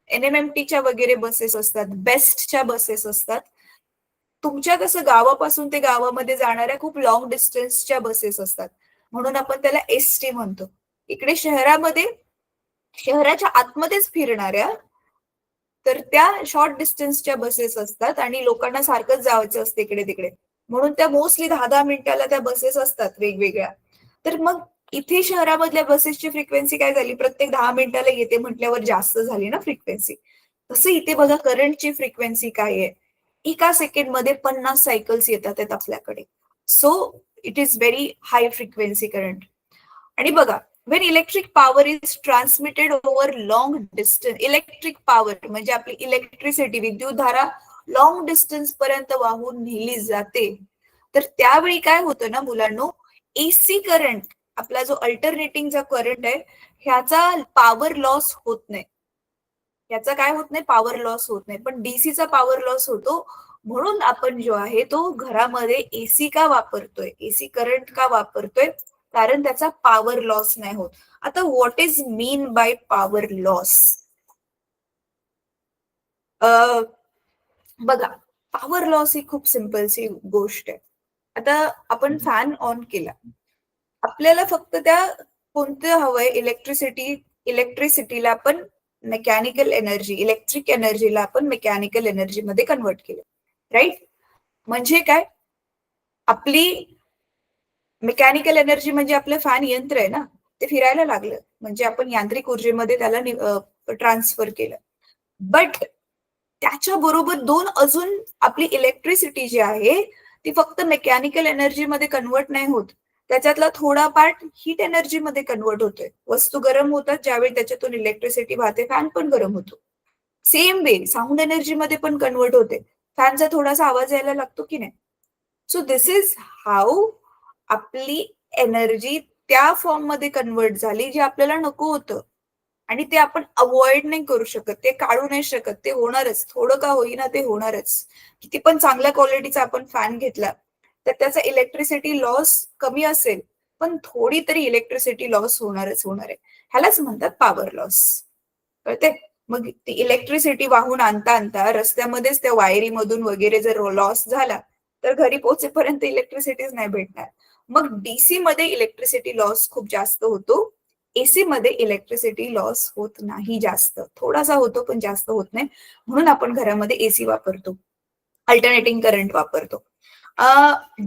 NMMTच्या वगैरे बसेस असतात, बेस्टच्या बसेस असतात. तुमच्या कसं गावापासून ते गावामध्ये जाणाऱ्या खूप लॉंग डिस्टन्सच्या बसेस असतात, म्हणून आपण त्याला एसटी म्हणतो. इकडे शहराच्या आतमध्येच फिरणाऱ्या तर त्या शॉर्ट डिस्टन्सच्या बसेस असतात आणि लोकांना सारखंच जायचं असते इकडे तिकडे, म्हणून त्या मोस्टली 10-10 मिनिटाला त्या बसेस असतात वेगवेगळ्या. तर मग इथे शहरामधल्या बसेसची फ्रिक्वेन्सी काय झाली, प्रत्येक 10 मिनिटाला येते म्हटल्यावर जास्त झाली ना फ्रिक्वेन्सी. तसं इथे बघा करंटची फ्रिक्वेन्सी काय आहे, एका सेकंड मध्ये 50 सायकल्स येतात आपल्याकडे. So it is very high frequency current. आणि बघा, when electric power is transmitted over long distance, electric power म्हणजे आपली इलेक्ट्रिसिटी, विद्युतधारा लॉंग डिस्टन्स पर्यंत वाहून नेली जाते, तर त्यावेळी काय होतं ना मुलांनो, एसी करंट, आपला जो अल्टरनेटिंगचा करंट आहे, ह्याचा पॉवर लॉस होत नाही. याचा काय होत नाही, पॉवर लॉस होत नाही. पण डीसीचा पॉवर लॉस होतो. म्हणून आपण जो आहे तो घरामध्ये एसी का वापरतोय, एसी करंट का वापरतोय, कारण त्याचा पॉवर लॉस नाही होत. आता what is mean by power loss? बघा, पॉवर लॉस ही खूप सिंपलची गोष्ट आहे. आता आपण फॅन ऑन केला, आपल्याला फक्त त्या कोणतं हवंय, इलेक्ट्रिसिटीला आपण मेकॅनिकल एनर्जी, इलेक्ट्रिक एनर्जीला आपण मेकॅनिकल एनर्जी मध्ये कन्वर्ट केलं, राईट? म्हणजे काय, आपली मेकॅनिकल एनर्जी म्हणजे आपलं फॅन यंत्र आहे ना, ते फिरायला लागलं म्हणजे आपण यांत्रिक ऊर्जेमध्ये त्याला ट्रान्सफर केलं. बट त्याच्या बरोबर दोन अजून आपली इलेक्ट्रिसिटी जी आहे ती फक्त मेकॅनिकल एनर्जी मध्ये कन्वर्ट नाही होत, त्याच्यातला थोडा पार्ट हीट एनर्जी मध्ये कन्वर्ट होतोय. वस्तू गरम होतात ज्यावेळी त्याच्यातून इलेक्ट्रिसिटी वाहते, फॅन पण गरम होतो. सेम वे साऊंड एनर्जी मध्ये पण कन्वर्ट होते, फॅनचा थोडासा आवाज यायला लागतो की नाही. सो दिस इज हाऊ आपली एनर्जी त्या फॉर्म मध्ये कन्वर्ट झाली जे आपल्याला नको होतं, आणि ते आपण अवॉइड नाही करू शकत, ते काढू नाही शकत, ते होणारच, थोडं का होईना ते होणारच. किती पण चांगल्या क्वालिटीचा आपण फॅन घेतला तर त्याचा इलेक्ट्रिसिटी लॉस कमी असेल, पण थोडी तरी इलेक्ट्रिसिटी लॉस होणारच होणार आहे. ह्यालाच म्हणतात पॉवर लॉस, कळते? मग ती इलेक्ट्रिसिटी वाहून आणता आणता रस्त्यामध्येच त्या वायरीमधून वगैरे जर लॉस झाला तर घरी पोहोचेपर्यंत इलेक्ट्रिसिटीच नाही भेटणार. मग डीसी मध्ये इलेक्ट्रिसिटी लॉस खूप जास्त होतो, एसी मध्ये इलेक्ट्रिसिटी लॉस होत नाही जास्त, थोडासा होतो पण जास्त होत नाही. म्हणून आपण घरामध्ये एसी वापरतो, अल्टरनेटिंग करंट वापरतो.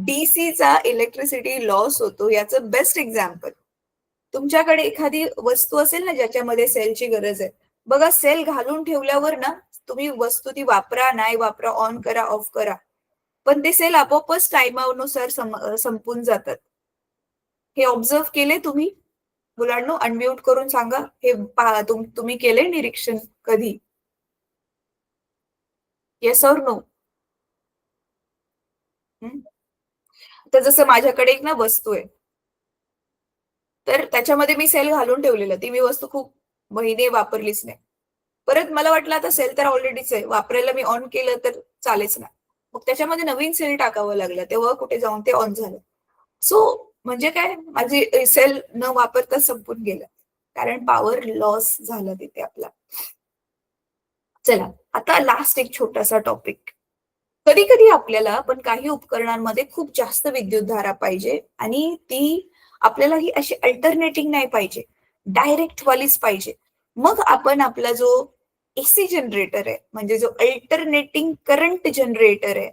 डीसीचा इलेक्ट्रिसिटी लॉस होतो याचं बेस्ट एक्झाम्पल, तुमच्याकडे एखादी वस्तू असेल ना ज्याच्यामध्ये सेलची गरज आहे, बघा सेल घालून ठेवल्यावर ना तुम्ही वस्तू ती वापरा नाही वापरा, ऑन करा ऑफ करा, पण ते सेल आपोआपच टाइमानुसार संपून जातात. हे ऑब्झर्व केले तुम्ही? मुलांनो अनम्यूट करून सांगा, हे पहा, तुम्ही केले निरीक्षण कधी? Yes or no? तर जसं माझ्याकडे एक ना वस्तू आहे, तर त्याच्यामध्ये मी सेल घालून ठेवलेलं, ती मी वस्तू खूप महिने वापरलीच नाही. परत मला वाटलं आता सेल तर ऑलरेडीच आहे, वापरायला मी ऑन केलं तर चालेच ना. मग त्याच्यामध्ये नवीन सेल टाकावं लागलं, तेव्हा कुठे जाऊन ते ऑन झालं. सो म्हणजे काय, माझी सेल न वापरता संपून गेलं, कारण पॉवर लॉस झाला तिथे आपला. चला आता लास्ट एक छोटासा टॉपिक. कधी कधी आपल्याला पण काही उपकरणांमध्ये खूप जास्त विद्युतधारा पाहिजे आणि ती आपल्याला ही अशी अल्टरनेटिंग नाही पाहिजे, डायरेक्ट वालीच पाहिजे. मग आपण आपला जो एसी जनरेटर आहे म्हणजे जो अल्टरनेटिंग करंट जनरेटर आहे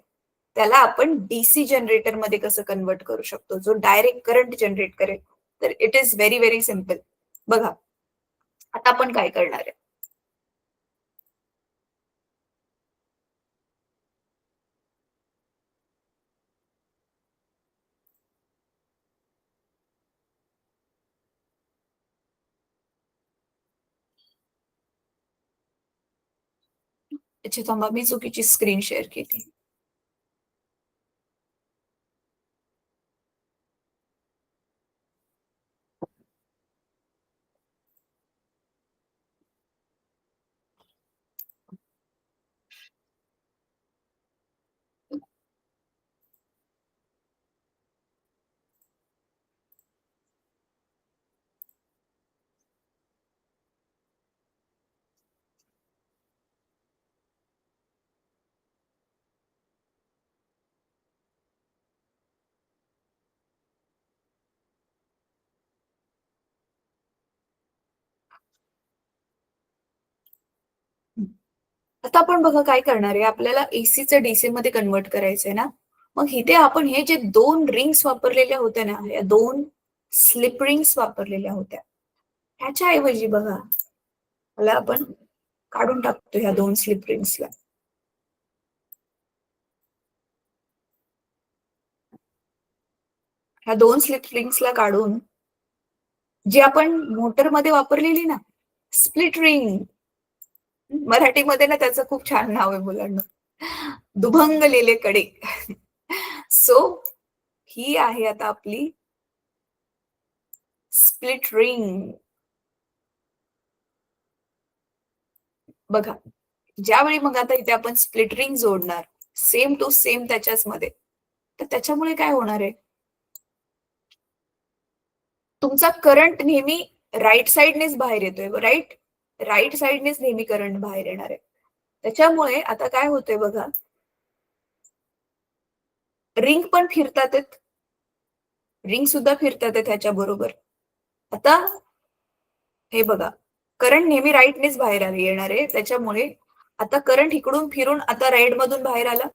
त्याला आपण डीसी जनरेटर मध्ये कसं कन्वर्ट करू शकतो, जो डायरेक्ट करंट जनरेट करेल. तर it is very very simple. बघा आता आपण काय करणार आहे. अच्छा थांबा, मी चुकीची स्क्रीन शेअर केली. आता आपण बघा काय करणार आहे, आपल्याला एसीचं डीसी मध्ये कन्वर्ट करायचंय ना. मग इथे आपण हे जे दोन रिंग्स वापरलेल्या होत्या ना, या दोन स्लिप रिंग्स वापरलेल्या होत्या, ह्याच्या ऐवजी बघा मला आपण काढून टाकतो ह्या दोन स्लिप रिंग्सला. ह्या दोन स्लिप रिंग्सला काढून जी आपण मोटरमध्ये वापरलेली ना स्प्लिट रिंग, मराठीमध्ये ना त्याचं खूप छान नाव आहे मुलांना, दुभंगलेले कडे. सो ही आहे आता आपली स्प्लिट रिंग. बघा ज्यावेळी मग आता इथे आपण स्प्लिट रिंग जोडणार सेम टू सेम त्याच्याच मध्ये, तर त्याच्यामुळे काय होणार आहे, तुमचा करंट नेहमी राईट साइडनेच बाहेर येतोय, राईट, राईट साइडनेच नेहमी करंट बाहेर येणार आहे. त्याच्यामुळे आता काय होतंय बघा, रिंग पण फिरतात, रिंग सुद्धा फिरतात ह्याच्या बरोबर. आता हे बघा, करंट नेहमी राईटनेच बाहेर येणार आहे, त्याच्यामुळे आता करंट इकडून फिरून आता रेड मधून बाहेर आला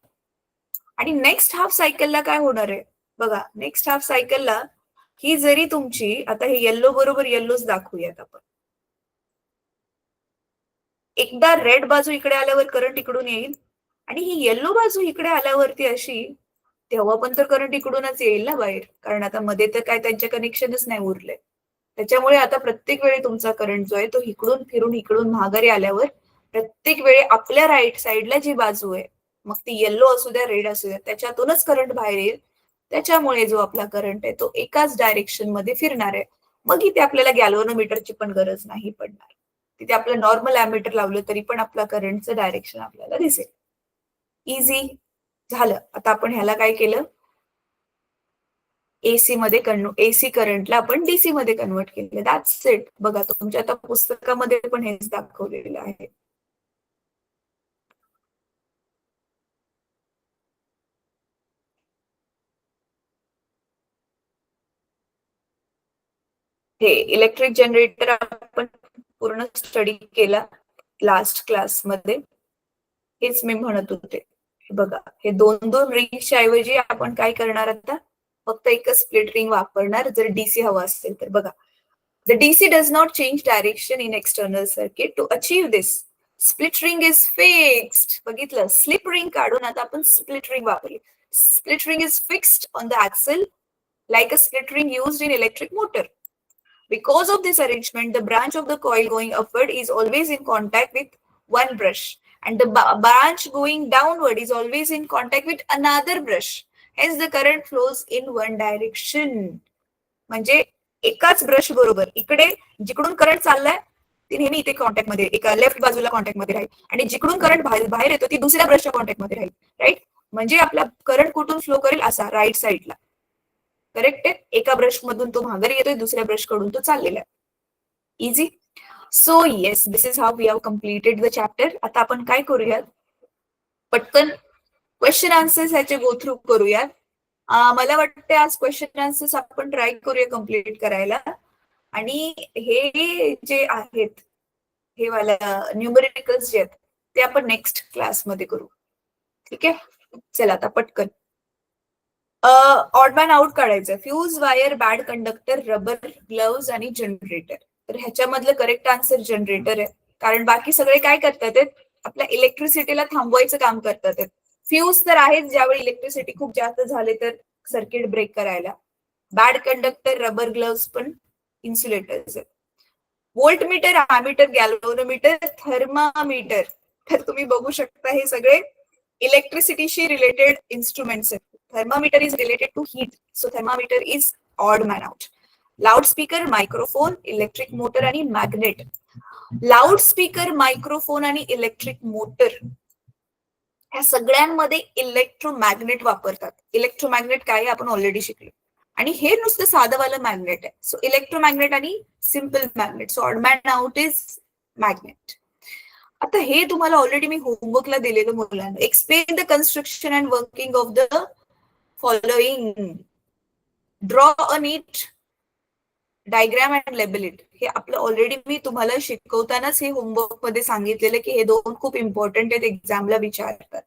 आणि नेक्स्ट हाफ सायकलला काय होणार आहे बघा. नेक्स्ट हाफ सायकलला ही जरी तुमची, आता हे येल्लो बरोबर येल्लोच दाखवूयात आपण. एकदा रेड बाजू इकडे आल्यावर करंट इकडून येईल आणि ही येल्लो बाजू इकडे आल्यावरती अशी, तेव्हा पण तर करंट इकडूनच येईल ना बाहेर, कारण आता मध्ये तर काय त्यांचे कनेक्शनच नाही उरले. त्याच्यामुळे आता प्रत्येक वेळी तुमचा करंट जो आहे तो इकडून फिरून इकडून माघारी आल्यावर प्रत्येक वेळी आपल्या राईट साईडला जी बाजू आहे, मग ती येल्लो असू द्या रेड असू द्या, त्याच्यातूनच करंट बाहेर येईल. त्याच्यामुळे जो आपला करंट आहे तो एकाच डायरेक्शन मध्ये फिरणार आहे. मग इथे आपल्याला गॅल्व्हनोमीटरची पण गरज नाही पडणार. तिथे आपलं नॉर्मल अॅमीटर लावलं तरी पण आपला करंटचं डायरेक्शन आपल्याला दिसेल. इझी झालं. आता आपण ह्याला काय केलं, एसी मध्ये एसी करंटला आपण डीसी मध्ये कन्वर्ट केलं. That's it. बघा तुमच्या आता पुस्तकामध्ये पण हेच दाखवलेलं आहे. हे इलेक्ट्रिक जनरेटर आपण पूर्ण स्टडी केला लास्ट क्लासमध्ये. हेच मी म्हणत होते. बघा हे दोन दोन रिंगच्या ऐवजी आपण काय करणार आता, फक्त एकच स्प्लिट रिंग वापरणार जर डीसी हवा असेल तर. बघा, the DC does not change direction in external circuit. To achieve this, split ring is fixed. बघितलं, स्लिप रिंग काढून आता आपण स्प्लिट रिंग वापरली. Split ring is fixed on the axle like a split ring used in electric motor. Because of this arrangement, the branch of the coil going upward is always in contact with one brush, and the branch going downward is always in contact with another brush. Hence, the current flows in one direction. म्हणजे एकाच brush बरोबर इकडे जिकडून current चाललाय ती नेहमी इथे contact मध्ये, एका लेफ्ट बाजूला कॉन्टॅक्ट मध्ये राहील, आणि जिकडून करंट बाहेर येतो ती दुसऱ्या ब्रशच्या कॉन्टॅक्ट मध्ये राहील. राईट, म्हणजे आपला करंट कुठून फ्लो करेल असा, राईट साईडला. करेक्ट आहे. एका ब्रश मधून तो माघारी येतोय, दुसऱ्या ब्रश कडून तो चाललेला आहे. Easy. So yes, this is how we have completed the chapter. आता आपण काय करूयात, पटकन क्वेश्चन आन्सर्स ह्याचे गो थ्रू करूयात. मला वाटतं आज क्वेश्चन आन्सर्स आपण ट्राय करूया कम्प्लीट करायला. आणि हे जे आहेत, हे वाला न्यूमेरिकल्स जे आहेत ते आपण नेक्स्ट क्लासमध्ये करू. ठीक आहे, चला आता पटकन. ऑड मॅन आउट काढायचं. Fuse, wire, bad conductor, rubber, gloves आणि जनरेटर. तर ह्याच्यामधलं करेक्ट आन्सर जनरेटर आहे, कारण बाकी सगळे काय करतात, आपल्या इलेक्ट्रिसिटीला थांबवायचं काम करतात. फ्यूज तर आहेच, ज्यावेळी इलेक्ट्रिसिटी खूप जास्त झाले तर सर्किट ब्रेक करायला. बॅड कंडक्टर, रबर, ग्लव्स पण इन्सुलेटर्स आहेत. Voltmeter, ammeter, galvanometer, thermometer. तर तुम्ही बघू शकता हे सगळे इलेक्ट्रिसिटीशी रिलेटेड इन्स्ट्रुमेंट्स आहेत. Thermometer is related to heat, so thermometer is odd man out. Loudspeaker, microphone, electric motor आणि magnet. लाऊडस्पीकर, मायक्रोफोन आणि इलेक्ट्रिक मोटर ह्या सगळ्यांमध्ये इलेक्ट्रोमॅग्नेट वापरतात. इलेक्ट्रोमॅग्नेट काय आपण ऑलरेडी शिकलो, आणि हे नुसतं साधंवालं मॅग्नेट आहे. सो इलेक्ट्रोमॅग्नेट आणि simple magnet. So odd man out is magnet. आता हे तुम्हाला ऑलरेडी मी होमवर्कला दिलेलं मुलांना. Explain the construction and working of the following. Draw a neat diagram and label it. हे आपलं ऑलरेडी मी तुम्हाला शिकवतानाच हे होमवर्क मध्ये सांगितलेलं की हे दोन खूप इम्पॉर्टंट आहेत, एक्झामला विचारतात.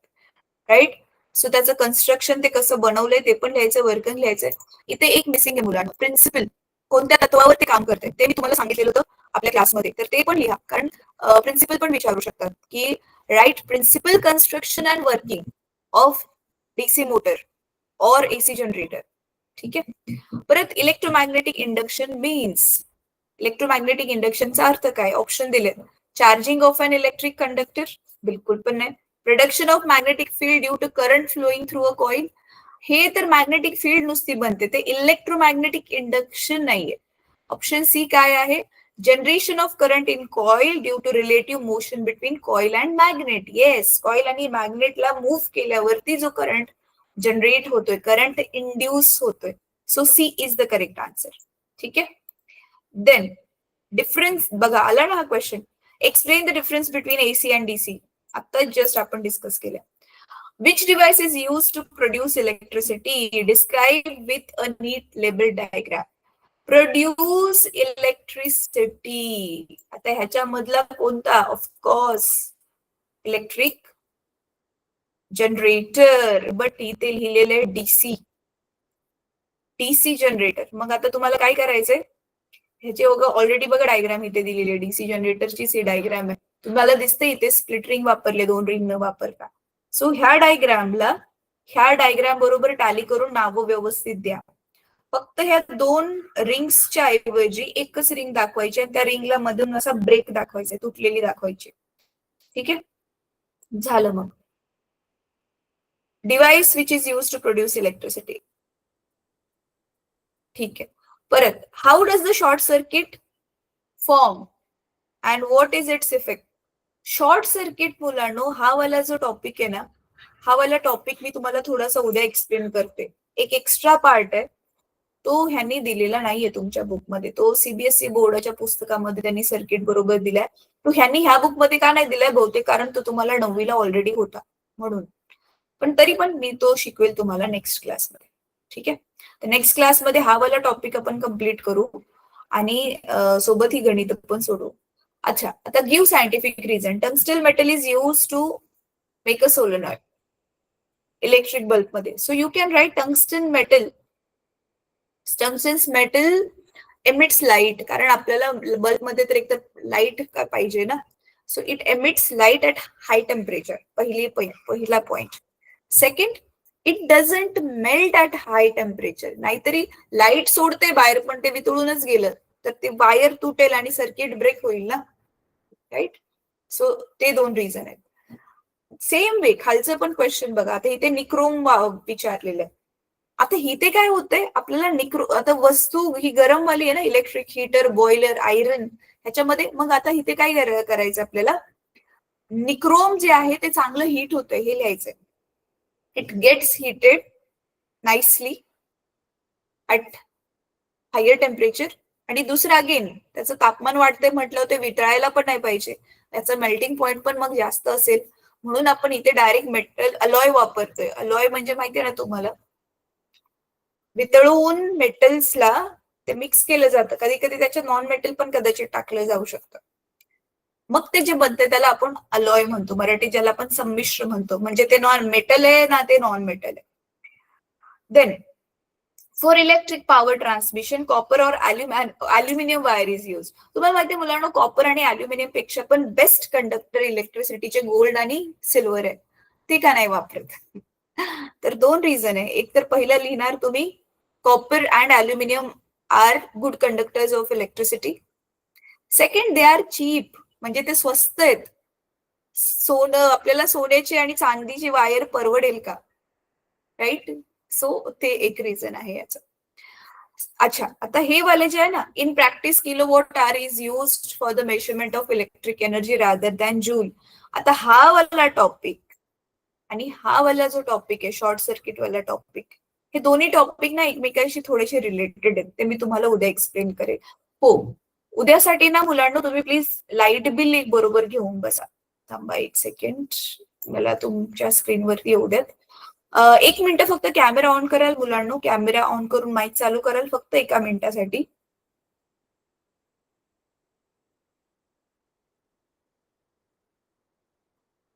राईट, सो त्याचं कन्स्ट्रक्शन ते कसं बनवलंय ते पण लिहायचं, वर्किंग लिहायचंय. इथे एक मिसिंग आहे मुलांना, प्रिन्सिपल. कोणत्या तत्वावर ते काम करते ते मी तुम्हाला सांगितलेलं होतं आपल्या क्लासमध्ये, तर ते पण लिहा, कारण प्रिन्सिपल पण विचारू शकतात की write principle construction and working of DC motor और एसी जनरेटर. ठीक आहे. परत इलेक्ट्रोमॅग्नेटिक इंडक्शन मीन्स, इलेक्ट्रोमॅग्नेटिक इंडक्शनचा अर्थ काय, ऑप्शन दिले. Charging of an electric conductor, बिलकुल पण नाही. Production of magnetic field due to current flowing through a coil. हे तर मॅग्नेटिक फील्ड नुसती बनते, ते इलेक्ट्रोमॅग्नेटिक इंडक्शन नाहीये. ऑप्शन सी काय आहे, generation of current in coil due to relative motion between coil and magnet. Yes, coil आणि मॅग्नेटला मूव्ह केल्यावरती जो करंट जनरेट होतोय, करंट इंड्यूस होतोय. So C is the correct answer. ठीक आहे. देन डिफरन्स बघा, आला ना हा question. Explain the difference between AC and DC. आता जस्ट आपण डिस्कस केलं. Which device is used to produce electricity? Describe with a neat label diagram. Produce electricity. आता ह्याच्यामधला कोणता? Of course electric generator. बट इथे लिहिलेले डीसी जनरेटर. मग आता तुम्हाला काय करायचंय? ह्याचे ऑलरेडी बघा डायग्राम इथे दिलेली आहे. डीसी जनरेटरची सी डायग्राम आहे. तुम्हाला दिसते इथे स्प्लिट रिंग वापरले, 2 रिंग न वापरता. सो ह्या डायग्राम बरोबर टॅली करून नावं व्यवस्थित द्या. फक्त ह्या 2 रिंग्सच्या ऐवजी एकच रिंग दाखवायची आणि त्या रिंगला मधून असा ब्रेक दाखवायचा, तुटलेली दाखवायची. ठीक आहे, झालं. मग device which is use to produce electricity. ठीक आहे. परत, how does the short circuit form and what is its effect. Short circuit मुलांनो, हा वाला जो टॉपिक आहे ना, हा वाला टॉपिक मी तुम्हाला थोडासा उद्या एक्सप्लेन करते. एक एक्स्ट्रा पार्ट आहे, तो ह्यांनी दिलेला नाहीये तुमच्या बुकमध्ये. तो सीबीएसई बोर्डाच्या पुस्तकामध्ये त्यांनी सर्किट बरोबर दिलाय. तो ह्यांनी ह्या बुकमध्ये का नाही दिलाय बहुतेक, कारण तो तुम्हाला 9वीला ऑलरेडी होता म्हणून. पण तरी पण मी तो शिकवेल तुम्हाला नेक्स्ट क्लासमध्ये. ठीक आहे, तर नेक्स्ट क्लासमध्ये हा वाला टॉपिक आपण कम्प्लीट करू आणि सोबत ही गणित पण सोडवू. अच्छा, आता give scientific reason. Tungsten metal is use to make a solenoid electric bulb मध्ये. So you can write tungsten metal emits light. कारण आपल्याला बल्ब मध्ये तर एक तर लाईट पाहिजे ना. So it emits light at high temperature. पहिला point. Second, it doesn't melt at high temperature. नाहीतरी लाईट सोडते बाहेर पण ते वितळूनच गेलं तर ते वायर तुटेल आणि सर्किट ब्रेक होईल ना. राईट. सो ते 2 रिझन आहेत. सेम वे खालचं पण क्वेश्चन बघा. आता इथे निक्रोम विचारलेलं आहे. आता इथे काय होतंय आपल्याला, आता वस्तू ही गरम वाली आहे ना, इलेक्ट्रिक हीटर, बॉयलर, आयरन ह्याच्यामध्ये. मग आता इथे काय करायचं आपल्याला, निक्रोम जे आहे ते चांगलं हीट होतंय हे लिहायचंय. It gets heated nicely at higher temperature. आणि दुसरं अगेन त्याचं तापमान वाढतंय म्हटलं ते वितळायला पण नाही पाहिजे, त्याचं मेल्टिंग पॉइंट पण मग जास्त असेल. म्हणून आपण इथे डायरेक्ट मेटल अलॉय वापरतोय. अलॉय म्हणजे माहितीये ना तुम्हाला, वितळवून मेटल्सला ते मिक्स केलं जातं. कधी कधी त्याच्यात नॉन मेटल पण कदाचित टाकलं जाऊ शकतं. मग ते जे बनते त्याला आपण अलॉय म्हणतो. मराठी ज्याला आपण संमिश्र म्हणतो. म्हणजे ते नॉन मेटल आहे ना ते नॉन मेटल आहे. Then for electric power transmission copper और अल्युमिनियम वायर इज यूज. तुम्हाला माहिती आहे मुलांना, कॉपर आणि अल्युमिनियम पेक्षा पण बेस्ट कंडक्टर इलेक्ट्रिसिटीचे गोल्ड आणि सिल्वर आहे. ते का नाही वापरत? तर 2 रिझन आहे. एक तर पहिलं लिहिणार तुम्ही, copper and aluminium are good conductors of electricity. Second, they are cheap, म्हणजे ते स्वस्त आहेत. आपल्याला सोन्याची आणि चांदीची वायर परवडेल का? राईट. सो ते एक रिझन आहे याचं. अच्छा, आता हे वाले जे आहे ना, in practice kilowatt hour is use for the measurement of electric energy rather than joule. आता हा वाला टॉपिक आणि हा वाला जो टॉपिक आहे शॉर्ट सर्किट वाला टॉपिक, हे दोन्ही टॉपिक ना एकमेकांशी थोडेसे रिलेटेड आहेत. ते मी तुम्हाला उद्या एक्सप्लेन करेल. हो, उद्यासाठी ना मुलांना तुम्ही प्लीज लाईट बिल एक बरोबर घेऊन बसा. थांबा 1 सेकंड, मला तुमच्या स्क्रीनवरती येऊ द्यात. 1 मिनिट फक्त कॅमेरा ऑन कराल मुलांना. कॅमेरा ऑन करून माईक चालू कराल फक्त 1 मिनिटासाठी.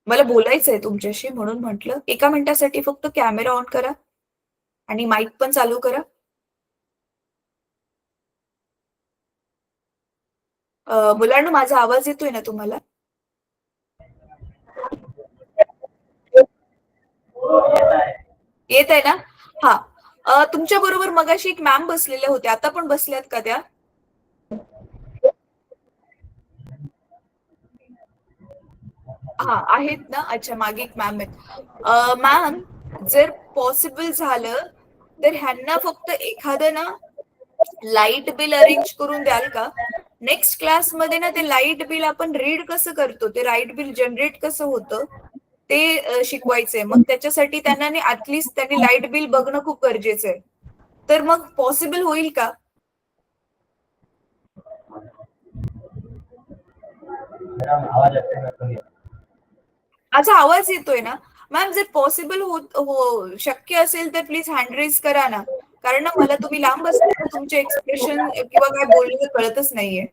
मला बोलायचंय तुमच्याशी म्हणून म्हटलं 1 मिनिटासाठी फक्त कॅमेरा ऑन करा आणि माईक पण चालू करा. मुलांना माझा आवाज येतोय ना तुम्हाला? येत आहे ना? हा. तुमच्या बरोबर मगाशी एक मॅम बसलेल्या होत्या, आता पण बसल्यात का त्या? हा आहेत ना. अच्छा, मागे एक मॅम आहेत. मॅम, जर पॉसिबल झालं तर ह्यांना फक्त एखादं ना लाईट बिल अरेंज करून द्याल का? नेक्स्ट क्लासमध्ये ना ते लाईट बिल आपण रीड कसं करतो, ते लाईट बिल जनरेट कसं होतं ते शिकवायचंय. मग त्याच्यासाठी त्यांना ऍटलिस्ट त्यांनी लाईट बिल बघणं खूप गरजेचं आहे. तर मग पॉसिबल होईल का? अच्छा, आवाज येतोय ना? मॅम, जर पॉसिबल शक्य असेल तर प्लीज हँड रेज करा ना. कारण ना मला तुम्ही लांब असताना तुमचे एक्सप्रेशन किंवा काय बोलणं कळतच नाहीये.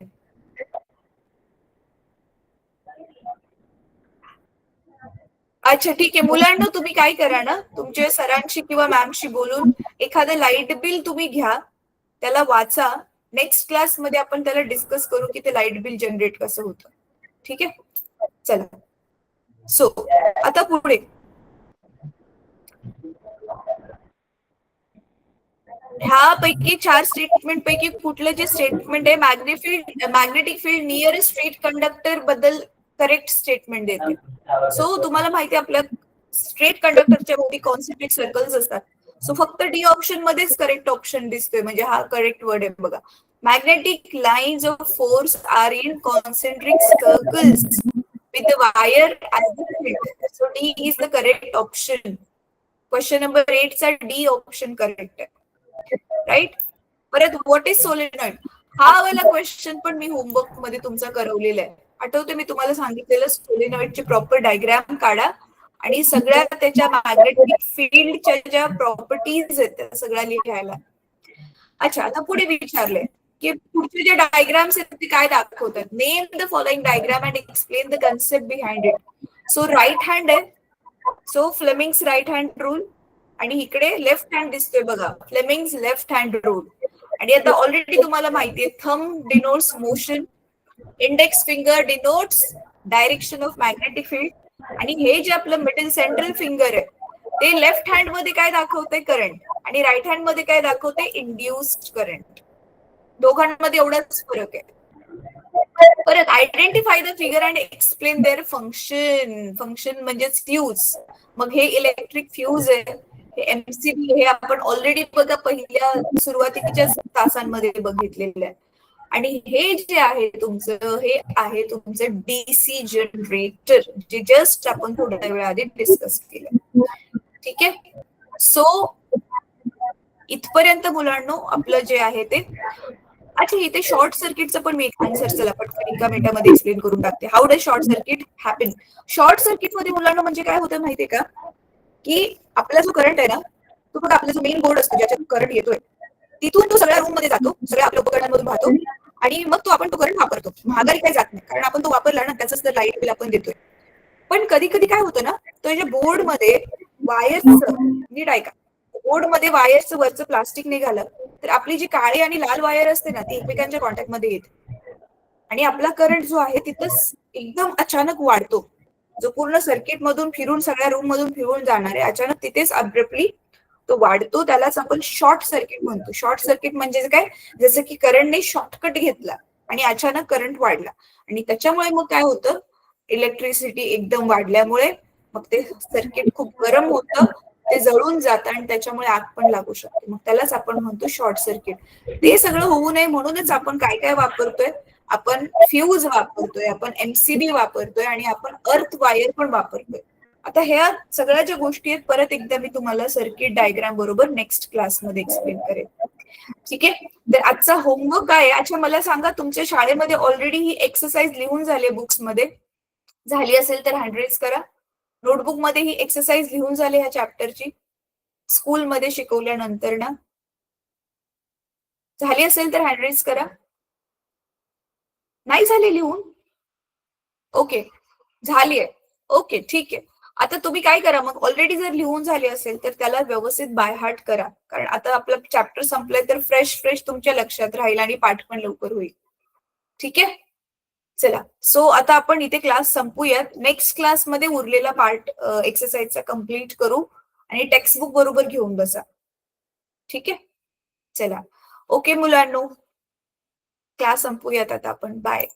अच्छा ठीक आहे. मुलांना तुम्ही काय करा ना, तुमच्या सरांशी किंवा मॅमशी बोलून एखादं लाईट बिल तुम्ही घ्या, त्याला वाचा. नेक्स्ट क्लासमध्ये आपण त्याला डिस्कस करू की ते लाईट बिल जनरेट कसं होतं. ठीक आहे, चला. सो आता पुढे ह्यापैकी 4 स्टेटमेंट पैकी कुठलं जे स्टेटमेंट आहे magnetic field near straight conductor बद्दल करेक्ट स्टेटमेंट देते. सो तुम्हाला माहिती आहे आपल्या स्ट्रेट कंडक्टरच्या भोवती कॉन्सेंट्रिक सर्कल्स असतात. सो फक्त डी ऑप्शन मध्येच करेक्ट ऑप्शन दिसतोय, म्हणजे हा करेक्ट वर्ड आहे बघा. Magnetic lines of force are in concentric circles with the wire as the field. So D is the correct option. Question number 8 चा D option correct आहे. Right. परत what is solenoid, हा वाला question पण मी homework मध्ये तुमचा करवलेला आहे. आठवते मी तुम्हाला सांगितलेलं सोलेनॉइडची प्रॉपर डायग्राम काढा आणि सगळ्या त्याच्या मॅग्नेटिक फील्डच्या ज्या प्रॉपर्टीज आहेत त्या सगळ्या लिहायला. अच्छा, आता पुढे विचारले की पुढचे जे डायग्राम्स आहेत ते काय दाखवतात. Name the following diagram and explain the concept behind it. So right hand आहे, so Fleming's right hand rule, आणि इकडे लेफ्ट हँड दिसतोय बघा, फ्लेमिंग्स लेफ्ट हँड रूल. आणि आता ऑलरेडी तुम्हाला माहितीये thumb denotes motion, index finger denotes direction of magnetic field, आणि हे जे आपलं मिडल सेंट्रल फिंगर आहे ते लेफ्ट हँड मध्ये काय दाखवते करंट, आणि राईट हँड मध्ये काय दाखवते इंड्युस्ड करंट. दोघांमध्ये एवढाच फरक आहे. परत identify the figure and explain their function. Function म्हणजे फ्यूज. मग हे इलेक्ट्रिक फ्यूज आहे, हे एमसीबी, हे आपण ऑलरेडी बघा पहिल्या सुरुवातीच्या तासांमध्ये बघितलेलं आहे. आणि हे जे आहे तुमचं, हे आहे तुमचं डीसी जनरेटर, जे जस्ट आपण थोड्या वेळ आधी डिस्कस केलं. ठीक आहे. सो इथपर्यंत मुलांनो आपलं जे आहे ते. अच्छा, इथे शॉर्ट सर्किटचं पण मी एक आन्सर चला पटकन एका मिनिटामध्ये एक्सप्लेन करून टाकते. How does short circuit happen. Short circuit मध्ये मुलांना म्हणजे काय होतं माहितीये का, की आपला जो करंट आहे ना, तो बघा आपला जो मेन बोर्ड असतो ज्याच्यात करंट येतोय, तिथून तो सगळ्या रूम मध्ये जातो, सगळ्या आपल्या उपकरणांमधून वाहतो, आणि मग तो आपण तो करंट वापरतो. महागारी काही जात नाही, कारण आपण तो वापरला ना, त्याच तर लाईट बिल आपण देतोय. पण कधी कधी काय होतं ना, तो ज्या बोर्ड मध्ये वायर्सचं, नीट ऐका, बोर्ड मध्ये वायर्सचं वरचं प्लास्टिक निघालं तर आपली जी काळी आणि लाल वायर असते ना ती एकमेकांच्या कॉन्टॅक्ट मध्ये येते, आणि आपला करंट जो आहे तिथंच एकदम अचानक वाढतो. जो पूर्ण सर्किट मधून फिरून सगळ्या रूम मधून फिरून जाणार आहे, अचानक तिथेच अब्रप्टली तो वाढतो. त्यालाच आपण शॉर्ट सर्किट म्हणतो. शॉर्ट सर्किट म्हणजे काय, जसं की करंटने शॉर्टकट घेतला आणि अचानक करंट वाढला, आणि त्याच्यामुळे मग काय होतं, इलेक्ट्रिसिटी एकदम वाढल्यामुळे मग ते सर्किट खूप गरम होतं, ते जळून जातं, आणि त्याच्यामुळे आग पण लागू शकते. मग त्यालाच आपण म्हणतो शॉर्ट सर्किट. ते सगळं होऊ नये म्हणूनच आपण काय काय वापरतोय, आपण फ्यूज वापरतोय, आपण एमसीबी वापरतोय, आणि आपण अर्थ वायर पण वापरतोय. आता ह्या सगळ्या ज्या गोष्टी आहेत परत एकदा मी तुम्हाला सर्किट डायग्राम बरोबर नेक्स्ट क्लासमध्ये एक्सप्लेन करेन. ठीक आहे. तर आजचा होमवर्क काय आहे. अच्छा मला सांगा, तुमच्या शाळेमध्ये ऑलरेडी ही एक्सरसाइज लिहून झाली बुक्स मध्ये, झाली असेल तर हँड रेज करा. नोटबुक मध्ये ही एक्सरसाइज लिहून झाली ह्या चॅप्टरची, स्कूलमध्ये शिकवल्यानंतर ना, झाली असेल तर हँड रेज करा. नाही झाली लिहून, ओके झालीये, ओके ठीक आहे. आता तुम्ही काय करा मग, ऑलरेडी जर लिहून झाली असेल तर त्याला व्यवस्थित बाय हार्ट करा, कारण आता आपलं चॅप्टर संपलंय तर फ्रेश फ्रेश तुमच्या लक्षात राहील आणि पाठ पण लवकर होईल. ठीक आहे, चला. सो आता आपण इथे क्लास संपूयात. नेक्स्ट क्लासमध्ये उरलेला पार्ट एक्सरसाइजचा कम्प्लीट करू, आणि टेक्स्टबुक बरोबर घेऊन बसा. ठीक आहे, चला. ओके मुलांनो, क्लास संपूयात आता आपण. बाय.